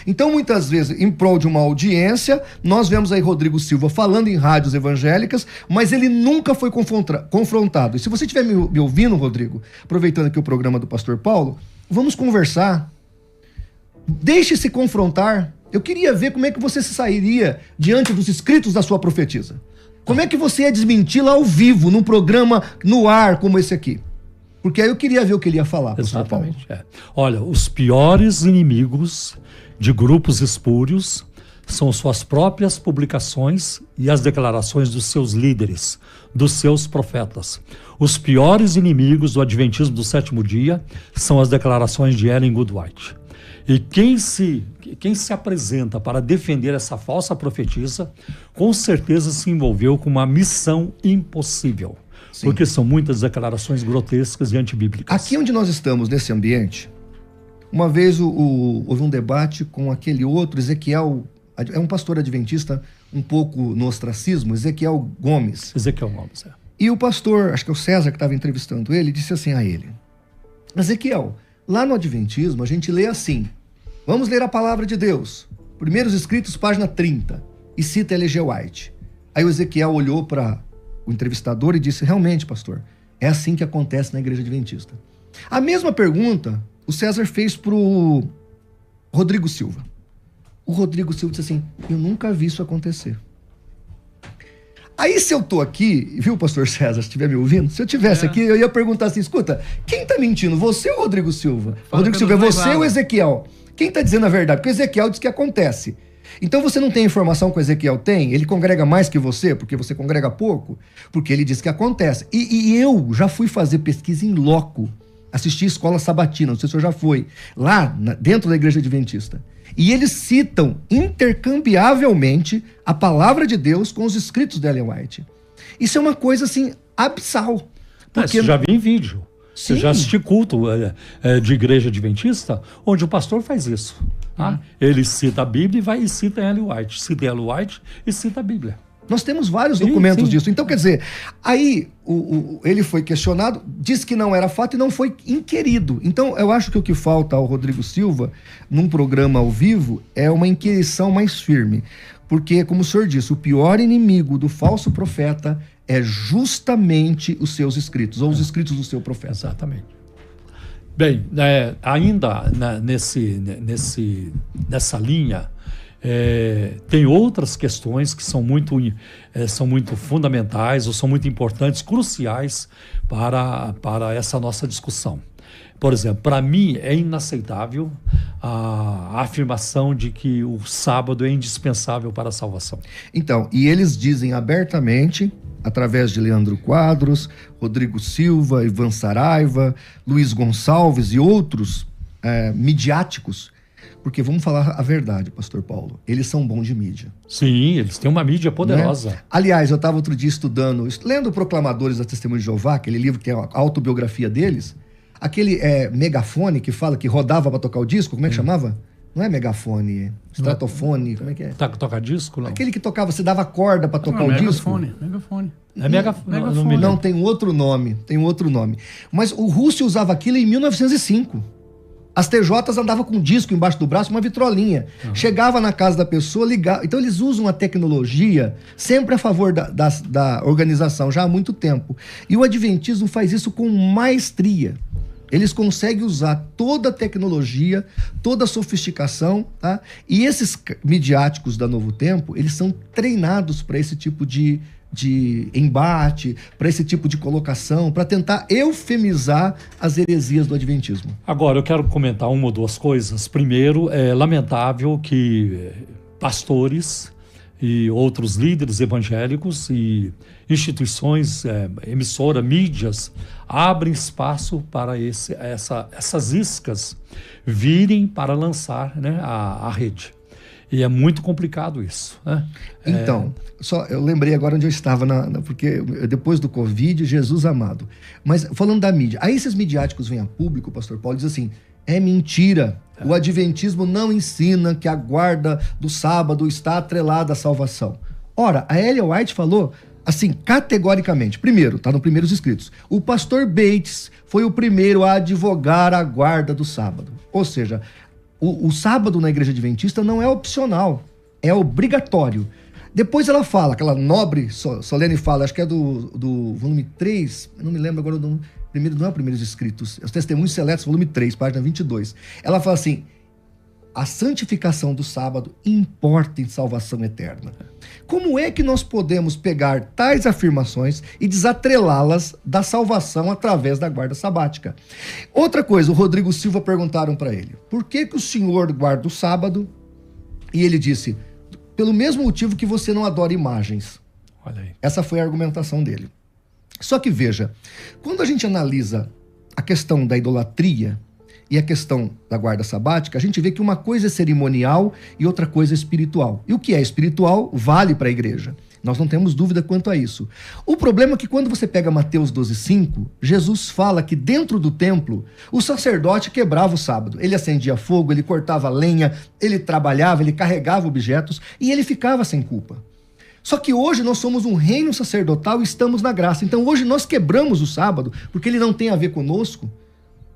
S3: Então, muitas vezes, em prol de uma audiência, nós vemos aí Rodrigo Silva falando em rádios evangélicas, mas ele nunca foi confrontado. E se você estiver me ouvindo, Rodrigo, aproveitando aqui o programa do pastor Paulo, vamos conversar. Deixe-se confrontar. Eu queria ver como é que você se sairia diante dos escritos da sua profetisa. Como é que você ia desmenti-la ao vivo, num programa no ar como esse aqui? Porque aí eu queria ver o que ele ia falar, pastor Paulo.
S2: Exatamente. Olha, os piores inimigos de grupos espúrios são suas próprias publicações e as declarações dos seus líderes, dos seus profetas. Os piores inimigos do Adventismo do Sétimo Dia são as declarações de Ellen G. White. E quem se apresenta para defender essa falsa profetisa, com certeza se envolveu com uma missão impossível. Sim. Porque são muitas declarações grotescas e antibíblicas.
S3: Aqui onde nós estamos, nesse ambiente, uma vez houve um debate com aquele outro, Ezequiel... É um pastor adventista um pouco no ostracismo, Ezequiel Gomes. E o pastor, acho que é o César que estava entrevistando ele, disse assim a ele: Ezequiel, lá no adventismo a gente lê assim, vamos ler a palavra de Deus, Primeiros Escritos, página 30, e cita Ellen G. White. Aí o Ezequiel olhou para o entrevistador e disse, realmente, pastor, é assim que acontece na igreja adventista. A mesma pergunta o César fez para o Rodrigo Silva. O Rodrigo Silva disse assim, eu nunca vi isso acontecer. Aí se eu tô aqui, viu, pastor César, se estiver me ouvindo, se eu tivesse aqui, eu ia perguntar assim, escuta, quem tá mentindo, você ou o Rodrigo Silva? Rodrigo Silva, é você ou Ezequiel? Quem tá dizendo a verdade? Porque o Ezequiel diz que acontece. Então você não tem informação que o Ezequiel tem? Ele congrega mais que você, porque você congrega pouco? Porque ele diz que acontece. E eu já fui fazer pesquisa em loco, assisti escola sabatina, não sei se o senhor já foi, lá dentro da igreja adventista. E eles citam intercambiavelmente a palavra de Deus com os escritos de Ellen White. Isso é uma coisa, assim, abissal.
S2: Porque... Você já viu em vídeo. Sim. Você já assistiu culto de igreja adventista, onde o pastor faz isso. Tá? Ele cita a Bíblia e cita Ellen White. Cita Ellen White e cita a Bíblia.
S3: Nós temos vários documentos disso. Então, quer dizer, aí ele foi questionado, disse que não era fato e não foi inquirido. Então, eu acho que o que falta ao Rodrigo Silva, num programa ao vivo, é uma inquirição mais firme. Porque, como o senhor disse, o pior inimigo do falso profeta é justamente os seus escritos, ou os escritos do seu profeta.
S2: Exatamente. Bem, ainda nessa linha, tem outras questões que são muito fundamentais ou são muito importantes, cruciais para essa nossa discussão. Por exemplo, para mim é inaceitável a afirmação de que o sábado é indispensável para a salvação.
S3: Então, e eles dizem abertamente, através de Leandro Quadros, Rodrigo Silva, Ivan Saraiva, Luiz Gonçalves e outros midiáticos, porque vamos falar a verdade, pastor Paulo, eles são bons de mídia.
S2: Sim, eles têm uma mídia poderosa.
S3: Né? Aliás, eu estava outro dia lendo Proclamadores da Testemunha de Jeová, aquele livro que é a autobiografia deles, aquele megafone que fala que rodava para tocar o disco, como é que chamava? Não é megafone, estratofone, como é que é?
S2: Toca disco, não?
S3: Aquele que tocava, você dava corda para tocar o disco.
S4: Megafone.
S2: É megafone.
S3: Não, tem outro nome, Mas o Rússio usava aquilo em 1905. As TJs andavam com um disco embaixo do braço, uma vitrolinha. Uhum. Chegava na casa da pessoa, ligava. Então eles usam a tecnologia sempre a favor da organização, já há muito tempo. E o adventismo faz isso com maestria. Eles conseguem usar toda a tecnologia, toda a sofisticação, tá? E esses midiáticos da Novo Tempo, eles são treinados para esse tipo de embate, para esse tipo de colocação, para tentar eufemizar as heresias do adventismo.
S2: Agora, eu quero comentar uma ou duas coisas. Primeiro, é lamentável que pastores e outros líderes evangélicos e instituições, emissora, mídias, abrem espaço para essas iscas virem para lançar, né, a rede. E é muito complicado isso, né?
S3: Então, eu lembrei agora onde eu estava, porque depois do Covid, Jesus amado. Mas falando da mídia, aí esses midiáticos vêm a público, pastor Paulo, diz assim, é mentira. O adventismo não ensina que a guarda do sábado está atrelada à salvação. Ora, a Ellen White falou assim, categoricamente. Primeiro, está nos primeiros escritos. O pastor Bates foi o primeiro a advogar a guarda do sábado. Ou seja, o sábado na igreja adventista não é opcional, é obrigatório. Depois ela fala, aquela nobre, solene fala, acho que é do volume 3, eu não me lembro agora do primeiro, não é o Primeiros Escritos, é os Testemunhos Seletos, volume 3, página 22. Ela fala assim, a santificação do sábado importa em salvação eterna. Como é que nós podemos pegar tais afirmações e desatrelá-las da salvação através da guarda sabática? Outra coisa, o Rodrigo Silva perguntaram para ele, por que o senhor guarda o sábado? E ele disse, pelo mesmo motivo que você não adora imagens.
S2: Olha aí.
S3: Essa foi a argumentação dele. Só que veja, quando a gente analisa a questão da idolatria e a questão da guarda sabática, a gente vê que uma coisa é cerimonial e outra coisa é espiritual. E o que é espiritual vale para a igreja. Nós não temos dúvida quanto a isso. O problema é que quando você pega Mateus 12:5, Jesus fala que dentro do templo, o sacerdote quebrava o sábado. Ele acendia fogo, ele cortava lenha, ele trabalhava, ele carregava objetos e ele ficava sem culpa. Só que hoje nós somos um reino sacerdotal e estamos na graça. Então hoje nós quebramos o sábado, porque ele não tem a ver conosco.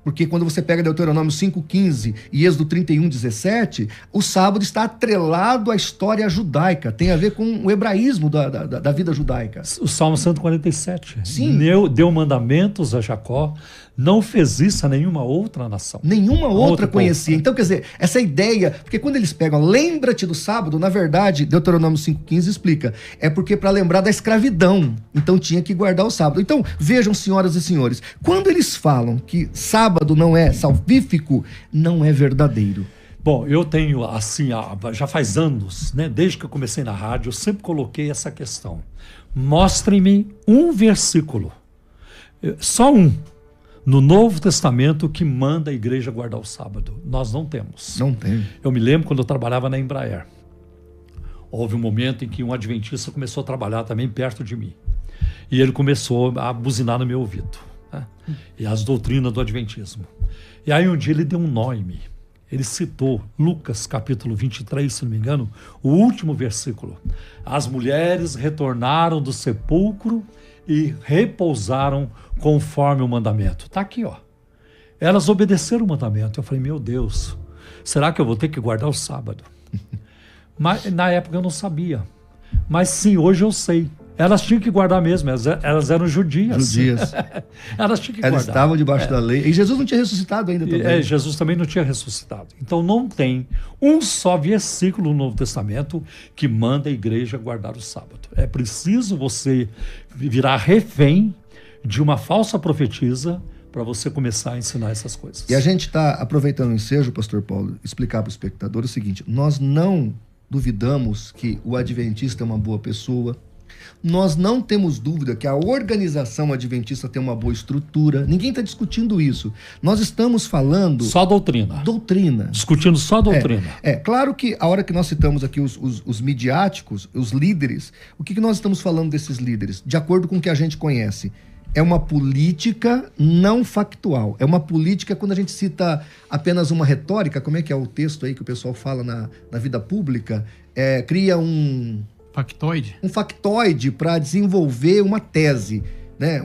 S3: Porque quando você pega Deuteronômio 5:15 e Êxodo 31:17, o sábado está atrelado à história judaica, tem a ver com o hebraísmo da vida judaica.
S2: O Salmo 147.
S3: Sim.
S2: Deu mandamentos a Jacó, não fez isso a nenhuma outra nação.
S3: Nenhuma outra conhecia.
S2: Povo.
S3: Então, quer dizer, essa ideia, porque quando eles pegam, lembra-te do sábado, na verdade, Deuteronômio 5:15 explica, é porque para lembrar da escravidão, então tinha que guardar o sábado. Então, vejam, senhoras e senhores, quando eles falam que sábado não é salvífico, não é verdadeiro.
S2: Bom, eu tenho, assim, já faz anos, né, desde que eu comecei na rádio, eu sempre coloquei essa questão. Mostrem-me um versículo, só um, no Novo Testamento que manda a igreja guardar o sábado. Nós não temos.
S3: Não tem.
S2: Eu me lembro quando eu trabalhava na Embraer. Houve um momento em que um adventista começou a trabalhar também perto de mim. E ele começou a buzinar no meu ouvido, né? E as doutrinas do adventismo. E aí um dia ele deu um nó em mim. Ele citou Lucas capítulo 23, se não me engano, o último versículo. As mulheres retornaram do sepulcro e repousaram conforme o mandamento. Está aqui, ó. Elas obedeceram o mandamento. Eu falei, meu Deus, será que eu vou ter que guardar o sábado? Mas na época eu não sabia. Mas sim, hoje eu sei. Elas tinham que guardar mesmo, elas eram judias. Elas tinham que guardar.
S3: Elas estavam debaixo da lei. E Jesus não tinha ressuscitado ainda também.
S2: Jesus também não tinha ressuscitado. Então não tem um só versículo no Novo Testamento que manda a igreja guardar o sábado. É preciso você virar refém de uma falsa profetisa para você começar a ensinar essas coisas.
S3: E a gente está aproveitando o ensejo, pastor Paulo, explicar para o espectador o seguinte, nós não duvidamos que o adventista é uma boa pessoa. Nós não temos dúvida que a organização adventista tem uma boa estrutura. Ninguém está discutindo isso. Nós estamos falando...
S2: Só doutrina.
S3: Doutrina.
S2: Discutindo só doutrina.
S3: Claro que a hora que nós citamos aqui os midiáticos, os líderes, o que nós estamos falando desses líderes? De acordo com o que a gente conhece, é uma política não factual. É uma política quando a gente cita apenas uma retórica, como é que é o texto aí que o pessoal fala na vida pública? Cria um...
S4: Factoide?
S3: Um factoide para desenvolver uma tese, né?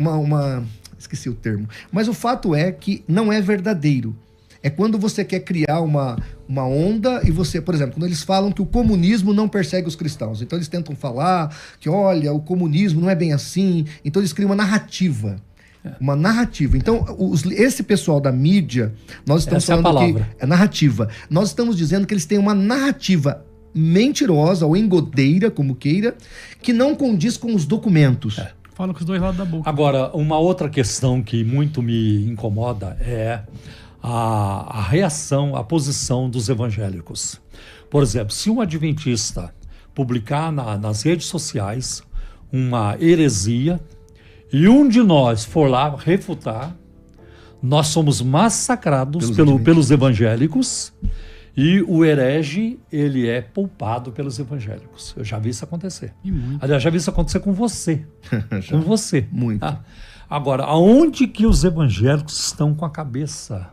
S3: Esqueci o termo. Mas o fato é que não é verdadeiro. É quando você quer criar uma onda e você, por exemplo, quando eles falam que o comunismo não persegue os cristãos. Então eles tentam falar que, olha, o comunismo não é bem assim. Então eles criam uma narrativa. Uma narrativa. Então, esse pessoal da mídia, nós estamos falando que é narrativa. Nós estamos dizendo que eles têm uma narrativa mentirosa ou engodeira, como queira, que não condiz com os documentos.
S4: Fala com os dois lados da boca.
S2: Agora, uma outra questão que muito me incomoda é a reação, a posição dos evangélicos. Por exemplo, se um adventista publicar nas redes sociais uma heresia e um de nós for lá refutar, nós somos massacrados pelos evangélicos e o herege, ele é poupado pelos evangélicos. Eu já vi isso acontecer. Aliás, já vi isso acontecer com você. Com você.
S3: Muito.
S2: Agora, aonde que os evangélicos estão com a cabeça?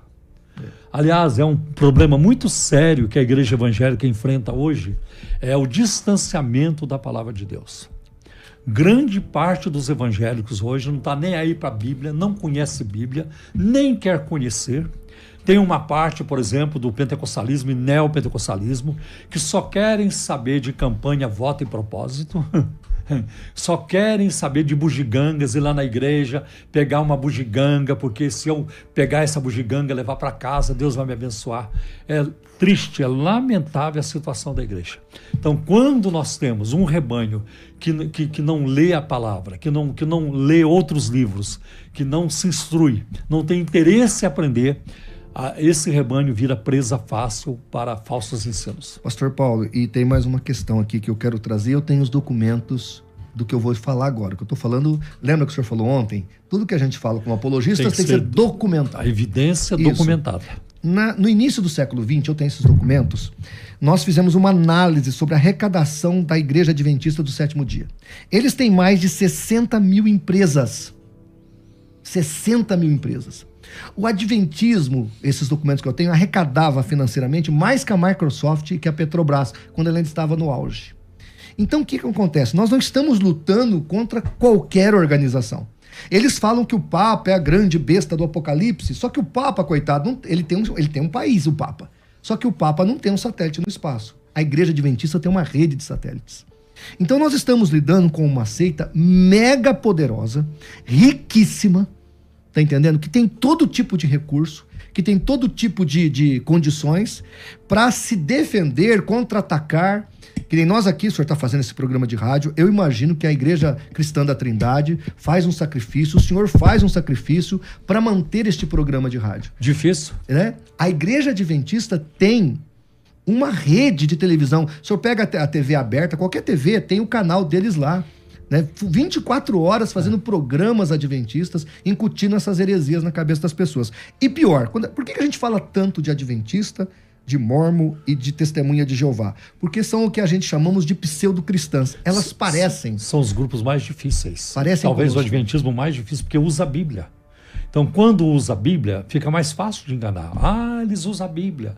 S2: Aliás, é um problema muito sério que a igreja evangélica enfrenta hoje, é o distanciamento da palavra de Deus. Grande parte dos evangélicos hoje não está nem aí para a Bíblia, não conhece Bíblia, nem quer conhecer. Tem uma parte, por exemplo, do pentecostalismo e neopentecostalismo que só querem saber de campanha, voto e propósito. Só querem saber de bugigangas, ir lá na igreja, pegar uma bugiganga, porque se eu pegar essa bugiganga e levar para casa, Deus vai me abençoar. É triste, é lamentável a situação da igreja. Então, quando nós temos um rebanho que não lê a palavra, que não lê outros livros, que não se instrui, não tem interesse em aprender, esse rebanho vira presa fácil para falsos ensinos.
S3: Pastor Paulo, e tem mais uma questão aqui que eu quero trazer. Eu tenho os documentos do que eu vou falar agora. O que eu estou falando, lembra que o senhor falou ontem? Tudo que a gente fala como apologistas tem que ser documentado.
S2: A evidência documentada.
S3: No início do século XX, eu tenho esses documentos, nós fizemos uma análise sobre a arrecadação da Igreja Adventista do Sétimo Dia. Eles têm mais de 60 mil empresas. 60 mil empresas. O Adventismo, esses documentos que eu tenho, arrecadava financeiramente mais que a Microsoft e que a Petrobras, quando ela ainda estava no auge. Então, o que acontece? Nós não estamos lutando contra qualquer organização. Eles falam que o Papa é a grande besta do Apocalipse, só que o Papa, coitado, ele tem um país, o Papa. Só que o Papa não tem um satélite no espaço. A Igreja Adventista tem uma rede de satélites. Então, nós estamos lidando com uma seita mega poderosa, riquíssima, tá entendendo? Que tem todo tipo de recurso, que tem todo tipo de condições para se defender, contra-atacar. Que nem nós aqui, o senhor está fazendo esse programa de rádio, eu imagino que a Igreja Cristã da Trindade faz um sacrifício, o senhor faz um sacrifício para manter este programa de rádio.
S2: Difícil.
S3: Né? A Igreja Adventista tem uma rede de televisão. O senhor pega a TV aberta, qualquer TV, tem o canal deles lá. Né? 24 horas fazendo programas adventistas, incutindo essas heresias na cabeça das pessoas. E pior, por que a gente fala tanto de adventista, de mormon e de testemunha de Jeová? Porque são o que a gente chamamos de pseudo-cristãs. Elas parecem...
S2: São os grupos mais difíceis.
S3: Parecem
S2: talvez
S3: conosco.
S2: O adventismo mais difícil, porque usa a Bíblia. Então, quando usa a Bíblia, fica mais fácil de enganar. Eles usam a Bíblia.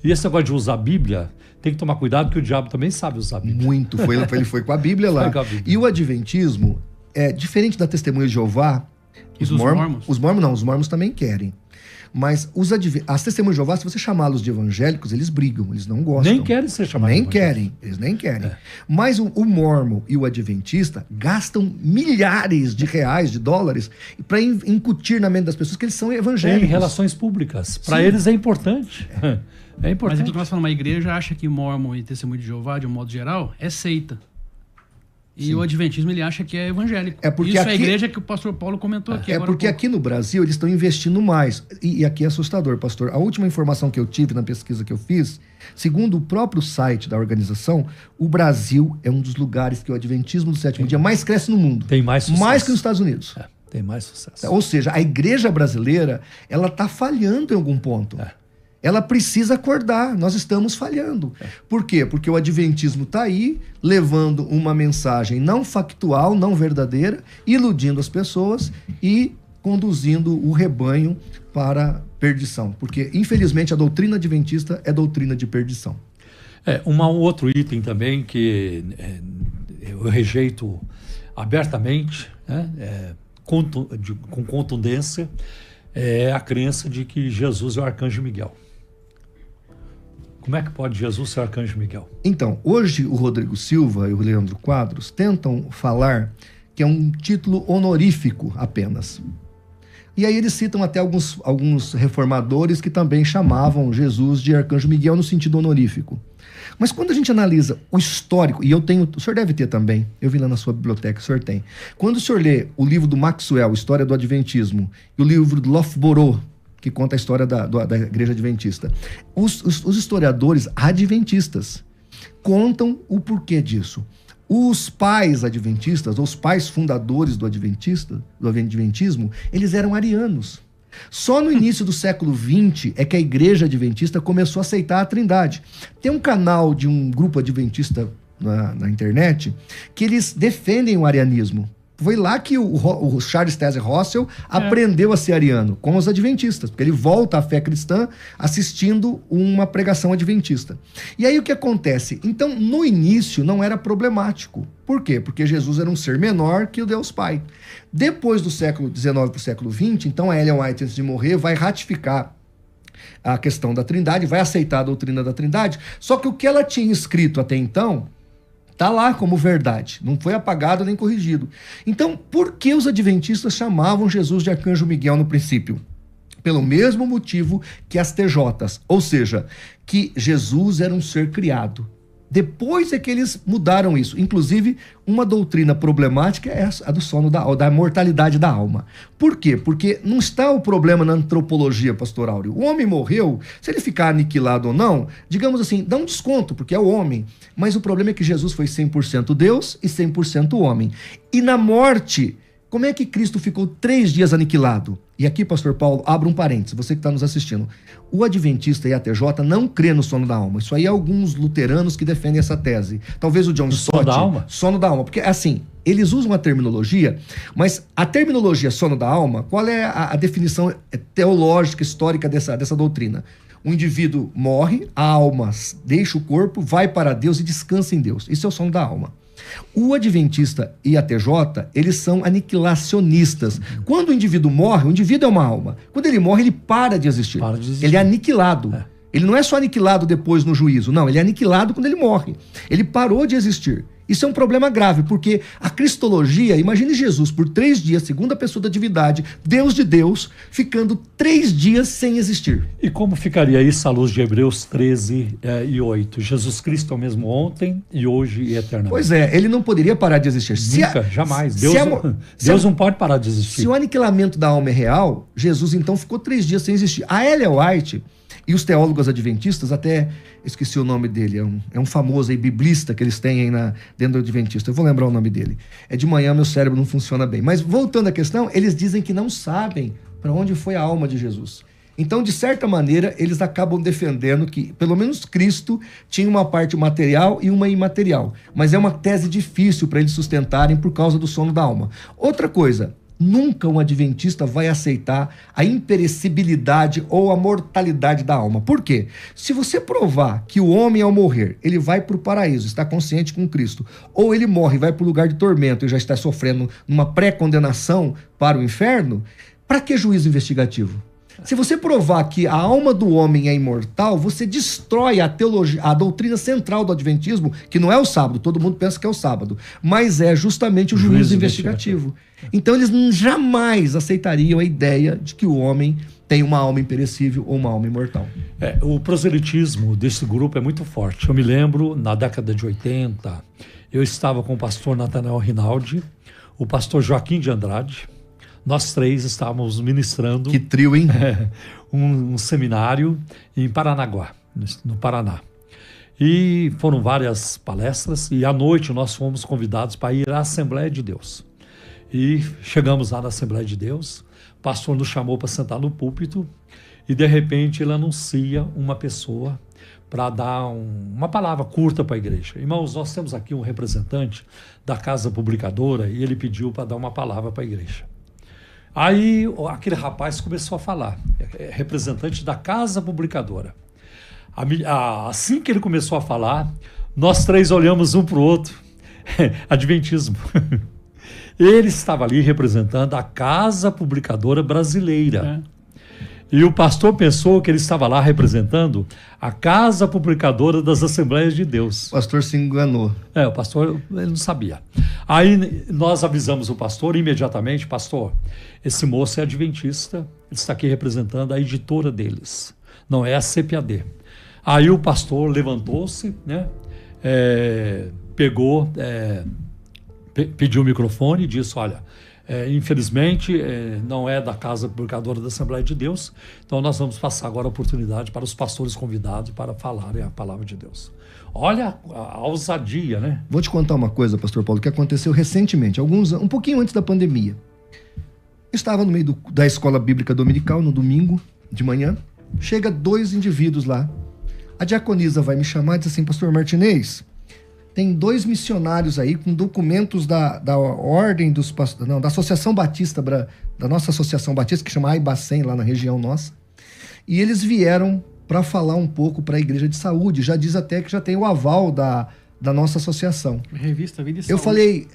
S2: E esse negócio de usar a Bíblia, tem que tomar cuidado, porque o diabo também sabe usar a Bíblia.
S3: Muito. Ele foi com a Bíblia lá. E o adventismo, diferente da testemunha de Jeová, os mormons também querem. Mas as testemunhas de Jeová, se você chamá-los de evangélicos, eles brigam, eles não gostam.
S2: Nem querem ser chamados de evangélicos.
S3: Eles nem querem. Mas o mormon e o adventista gastam milhares de reais, de dólares, para incutir na mente das pessoas que eles são evangélicos.
S2: Em relações públicas. Para eles é importante. É importante.
S4: Mas aqui que nós falamos, a igreja acha que mormon e testemunho de Jeová, de um modo geral, é seita. E o adventismo, ele acha que é evangélico. Isso é a igreja que o pastor Paulo comentou aqui.
S3: Porque aqui no Brasil eles estão investindo mais. E aqui é assustador, pastor. A última informação que eu tive na pesquisa que eu fiz, segundo o próprio site da organização, o Brasil é um dos lugares que o adventismo do sétimo dia mais cresce no mundo.
S2: Tem mais sucesso.
S3: Mais que nos Estados Unidos.
S2: Tem mais sucesso.
S3: Ou seja, a igreja brasileira, ela está falhando em algum ponto. Ela precisa acordar, nós estamos falhando. Por quê? Porque o adventismo está aí, levando uma mensagem não factual, não verdadeira, iludindo as pessoas e conduzindo o rebanho para a perdição. Porque, infelizmente, a doutrina adventista é doutrina de perdição.
S2: Um outro item também que eu rejeito abertamente, com contundência, é a crença de que Jesus é o arcanjo Miguel. Como é que pode Jesus ser o arcanjo Miguel?
S3: Então, hoje o Rodrigo Silva e o Leandro Quadros tentam falar que é um título honorífico apenas. E aí eles citam até alguns reformadores que também chamavam Jesus de arcanjo Miguel no sentido honorífico. Mas quando a gente analisa o histórico, e eu tenho, o senhor deve ter também, eu vi lá na sua biblioteca, o senhor tem. Quando o senhor lê o livro do Maxwell, História do Adventismo, e o livro do Loughborough, que conta a história da Igreja Adventista, os historiadores adventistas, contam o porquê disso. Os pais adventistas, ou os pais fundadores do adventismo, eles eram arianos. Só no início do século XX é que a igreja adventista começou a aceitar a Trindade. Tem um canal de um grupo adventista na internet que eles defendem o arianismo. Foi lá que o Charles Taze Russell aprendeu a ser ariano, com os adventistas, porque ele volta à fé cristã assistindo uma pregação adventista. E aí o que acontece? Então, no início, não era problemático. Por quê? Porque Jesus era um ser menor que o Deus Pai. Depois do século XIX para o século XX, então a Ellen White, antes de morrer, vai ratificar a questão da Trindade, vai aceitar a doutrina da Trindade, só que o que ela tinha escrito até então está lá como verdade, não foi apagado nem corrigido. Então, por que os adventistas chamavam Jesus de Arcanjo Miguel no princípio? Pelo mesmo motivo que as TJs, ou seja, que Jesus era um ser criado. Depois é que eles mudaram isso. Inclusive, uma doutrina problemática é a do sono da mortalidade da alma. Por quê? Porque não está o problema na antropologia, pastor Áureo. O homem morreu, se ele ficar aniquilado ou não, digamos assim, dá um desconto, porque é o homem. Mas o problema é que Jesus foi 100% Deus e 100% homem. E na morte, como é que Cristo ficou 3 dias aniquilado? E aqui, pastor Paulo, abra um parênteses, você que está nos assistindo. O adventista e a TJ não crê no sono da alma. Isso aí é alguns luteranos que defendem essa tese. Talvez o John Stott...
S2: Sono da alma?
S3: Sono da alma. Porque, assim, eles usam a terminologia, mas a terminologia sono da alma, qual é a definição teológica, histórica dessa doutrina? O indivíduo morre, a alma deixa o corpo, vai para Deus e descansa em Deus. Isso é o sono da alma. O adventista e a TJ, eles são aniquilacionistas. Quando o indivíduo morre, o indivíduo é uma alma. Quando ele morre, ele para de existir. Ele é aniquilado. Ele não é só aniquilado depois no juízo. Não, ele é aniquilado quando ele morre. Ele parou de existir. Isso é um problema grave, porque a cristologia, imagine Jesus por 3 dias, segunda pessoa da divindade, Deus de Deus, ficando 3 dias sem existir.
S2: E como ficaria isso à luz de Hebreus 13 e 8? Jesus Cristo é o mesmo ontem e hoje e eternamente.
S3: Pois é, ele não poderia parar de existir.
S2: Nunca, jamais. Deus não pode parar de existir.
S3: Se o aniquilamento da alma é real, Jesus então ficou 3 dias sem existir. A Ellen White e os teólogos adventistas, até esqueci o nome dele, é um famoso aí, biblista que eles têm aí dentro do adventista, eu vou lembrar o nome dele. É de manhã, meu cérebro não funciona bem. Mas voltando à questão, eles dizem que não sabem para onde foi a alma de Jesus. Então, de certa maneira, eles acabam defendendo que, pelo menos Cristo tinha uma parte material e uma imaterial. Mas é uma tese difícil para eles sustentarem por causa do sono da alma. Outra coisa, nunca um adventista vai aceitar a imperecibilidade ou a mortalidade da alma. Por quê? Se você provar que o homem, ao morrer, ele vai para o paraíso, está consciente com Cristo, ou ele morre e vai para o lugar de tormento e já está sofrendo uma pré-condenação para o inferno, para que juízo investigativo? Se você provar que a alma do homem é imortal, você destrói a teologia, a doutrina central do adventismo, que não é o sábado, todo mundo pensa que é o sábado, mas é justamente o juízo investigativo. Então eles jamais aceitariam a ideia de que o homem tem uma alma imperecível ou uma alma imortal.
S2: O proselitismo desse grupo é muito forte. Eu me lembro, na década de 80, eu estava com o pastor Nathanael Rinaldi, o pastor Joaquim de Andrade. Nós 3 estávamos ministrando...
S3: Que trio, hein?
S2: Um seminário em Paranaguá, no Paraná. E foram várias palestras e à noite nós fomos convidados para ir à Assembleia de Deus. E chegamos lá na Assembleia de Deus, o pastor nos chamou para sentar no púlpito e de repente ele anuncia uma pessoa para dar uma palavra curta para a igreja. Irmãos, nós temos aqui um representante da Casa Publicadora e ele pediu para dar uma palavra para a igreja. Aí aquele rapaz começou a falar, representante da Casa Publicadora. Assim que ele começou a falar, nós 3 olhamos um para o outro, adventismo. Ele estava ali representando a Casa Publicadora Brasileira. E o pastor pensou que ele estava lá representando a Casa Publicadora das Assembleias de Deus.
S3: O pastor se enganou.
S2: O pastor ele não sabia. Aí nós avisamos o pastor imediatamente, pastor, esse moço é adventista, ele está aqui representando a editora deles, não é a CPAD. Aí o pastor levantou-se, né, pegou, pediu o microfone e disse, olha, Infelizmente, não é da Casa Publicadora da Assembleia de Deus, então nós vamos passar agora a oportunidade para os pastores convidados para falarem a palavra de Deus. Olha a ousadia, né?
S3: Vou te contar uma coisa, pastor Paulo, que aconteceu recentemente, um pouquinho antes da pandemia. Eu estava no meio da escola bíblica dominical, no domingo de manhã, chega 2 indivíduos lá. A diaconisa vai me chamar e diz assim: pastor Martinez, tem 2 missionários aí com documentos da ordem dos pastores, não, da Associação Batista, da nossa Associação Batista, que chama Aibacém, lá na região nossa. E eles vieram para falar um pouco para a Igreja de Saúde. Já diz até que já tem o aval da nossa associação.
S4: Revista Vida e Saúde.
S3: Eu falei,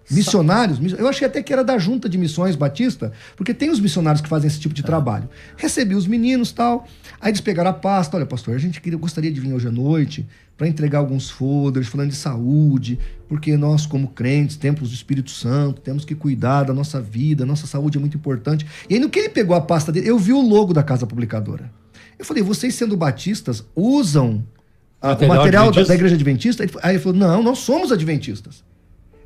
S3: missionários? Eu achei até que era da Junta de Missões Batista, porque tem os missionários que fazem esse tipo de trabalho. Recebi os meninos e tal, aí eles pegaram a pasta: olha, pastor, a gente gostaria de vir hoje à noite para entregar alguns folders falando de saúde, porque nós, como crentes, templos do Espírito Santo, temos que cuidar da nossa vida, nossa saúde é muito importante. E aí, no que ele pegou a pasta dele, eu vi o logo da Casa Publicadora. Eu falei: vocês, sendo batistas, usam o material da Igreja Adventista? Aí ele falou: não, nós somos adventistas.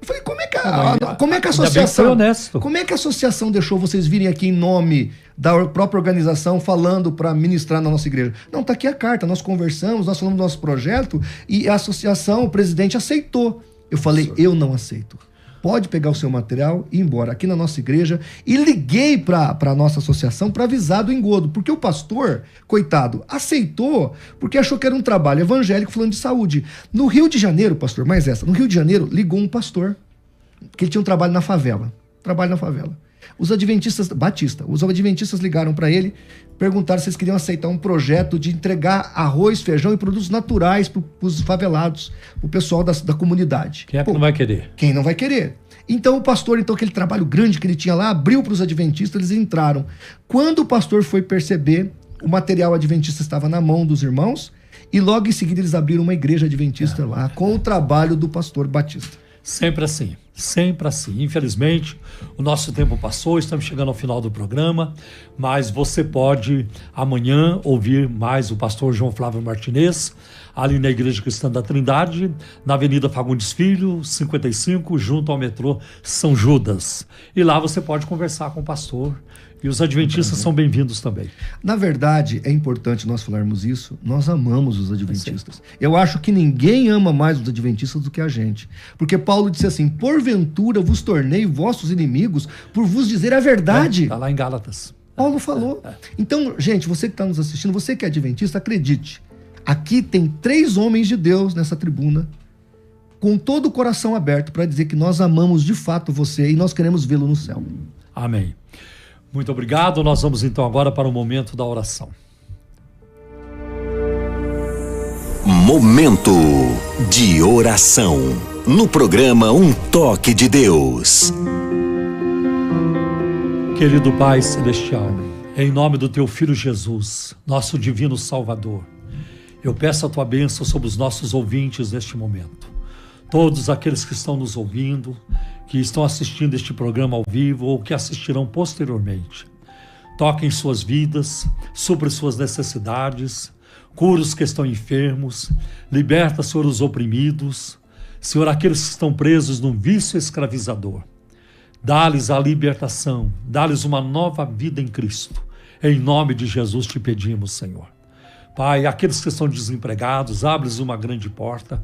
S3: Eu falei: como é que a associação, como é que a associação deixou vocês virem aqui em nome da própria organização falando para ministrar na nossa igreja? Não, tá aqui a carta, nós conversamos, nós falamos do nosso projeto e a associação, o presidente aceitou. Eu falei: eu não aceito. Pode pegar o seu material e ir embora aqui na nossa igreja. E liguei para a nossa associação para avisar do engodo, porque o pastor, coitado, aceitou porque achou que era um trabalho evangélico falando de saúde. No Rio de Janeiro, pastor, no Rio de Janeiro ligou um pastor, que ele tinha um trabalho na favela. Os adventistas, os adventistas ligaram para ele, perguntaram se eles queriam aceitar um projeto de entregar arroz, feijão e produtos naturais para os favelados, para o pessoal da comunidade.
S2: Quem é que não vai querer?
S3: Quem não vai querer? Então o pastor, aquele trabalho grande que ele tinha lá, abriu para os adventistas, eles entraram. Quando o pastor foi perceber, o material adventista estava na mão dos irmãos e logo em seguida eles abriram uma igreja adventista lá, com o trabalho do pastor Batista.
S2: Sempre assim, sempre assim. Infelizmente, o nosso tempo passou, estamos chegando ao final do programa, mas você pode amanhã ouvir mais o pastor João Flávio Martinez, ali na Igreja Cristã da Trindade, na Avenida Fagundes Filho, 55, junto ao metrô São Judas. E lá você pode conversar com o pastor. E os adventistas são bem-vindos também.
S3: Na verdade, é importante nós falarmos isso. Nós amamos os adventistas. Eu acho que ninguém ama mais os adventistas do que a gente. Porque Paulo disse assim: porventura vos tornei vossos inimigos por vos dizer a verdade.
S2: Está lá em Gálatas.
S3: Paulo falou. Então, gente, você que está nos assistindo, você que é adventista, acredite. Aqui tem 3 homens de Deus nessa tribuna, com todo o coração aberto para dizer que nós amamos de fato você e nós queremos vê-lo no céu.
S2: Amém. Muito obrigado. Nós vamos então agora para o momento da oração.
S1: Momento de oração. No programa Um Toque de Deus.
S2: Querido Pai Celestial, em nome do Teu Filho Jesus, nosso divino Salvador, eu peço a Tua bênção sobre os nossos ouvintes neste momento. Todos aqueles que estão nos ouvindo, que estão assistindo este programa ao vivo ou que assistirão posteriormente. Toque em suas vidas, supre suas necessidades, cura os que estão enfermos, liberta, Senhor, os oprimidos, Senhor, aqueles que estão presos num vício escravizador. Dá-lhes a libertação, dá-lhes uma nova vida em Cristo. Em nome de Jesus te pedimos, Senhor. Pai, aqueles que estão desempregados, abre-lhes uma grande porta,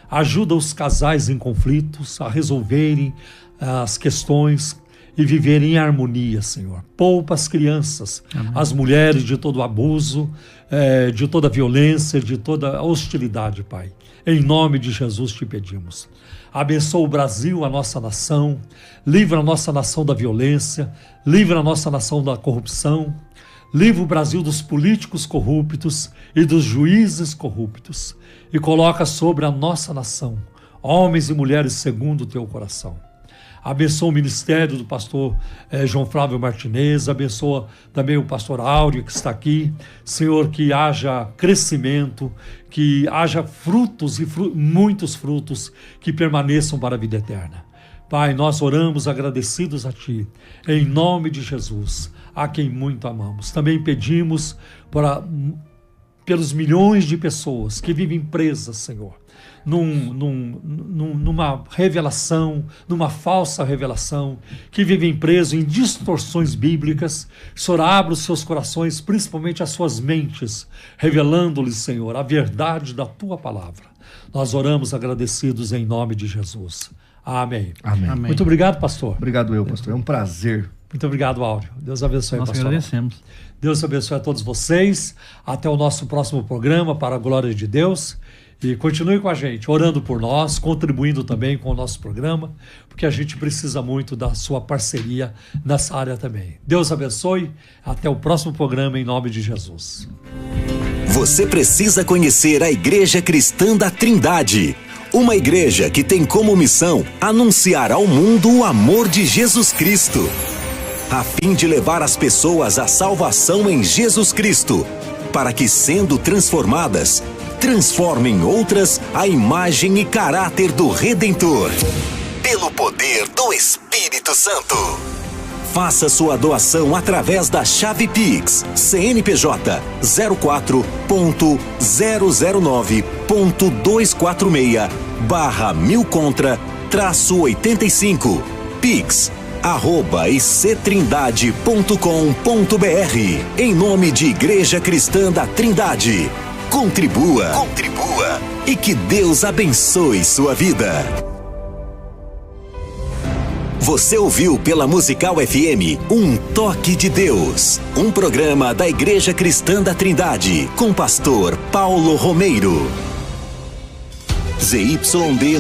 S2: ajuda os casais em conflitos a resolverem as questões e viverem em harmonia, Senhor. Poupa as crianças, amém, as mulheres de todo abuso, de toda violência, de toda hostilidade, Pai. Em nome de Jesus te pedimos. Abençoa o Brasil, a nossa nação, livra a nossa nação da violência, livra a nossa nação da corrupção, livra o Brasil dos políticos corruptos e dos juízes corruptos e coloca sobre a nossa nação homens e mulheres segundo o teu coração. Abençoa o ministério do pastor João Flávio Martinez, abençoa também o pastor Áureo que está aqui. Senhor, que haja crescimento, que haja frutos e muitos frutos que permaneçam para a vida eterna. Pai, nós oramos agradecidos a Ti, em nome de Jesus, a quem muito amamos. Também pedimos pelos milhões de pessoas que vivem presas, Senhor, numa revelação, numa falsa revelação, que vivem presos em distorções bíblicas. Senhor, abra os seus corações, principalmente as suas mentes, revelando-lhes, Senhor, a verdade da tua palavra. Nós oramos agradecidos em nome de Jesus. Amém.
S3: Amém.
S2: Muito obrigado, pastor.
S3: Obrigado pastor. É um prazer.
S2: Muito obrigado, Áureo. Deus abençoe,
S4: Nós
S2: pastor.
S4: Nós agradecemos.
S2: Deus abençoe a todos vocês. Até o nosso próximo programa, para a glória de Deus. E continue com a gente, orando por nós, contribuindo também com o nosso programa, porque a gente precisa muito da sua parceria nessa área também. Deus abençoe. Até o próximo programa, em nome de Jesus.
S1: Você precisa conhecer a Igreja Cristã da Trindade. Uma igreja que tem como missão anunciar ao mundo o amor de Jesus Cristo, a fim de levar as pessoas à salvação em Jesus Cristo, para que, sendo transformadas, transformem outras à imagem e caráter do Redentor, pelo poder do Espírito Santo. Faça sua doação através da chave Pix, CNPJ 04.009.246/1000-85, Pix @ictrindade.com.br. Em nome de Igreja Cristã da Trindade. Contribua e que Deus abençoe sua vida. Você ouviu pela Musical FM Um Toque de Deus, um programa da Igreja Cristã da Trindade, com pastor Paulo Romeiro. ZYD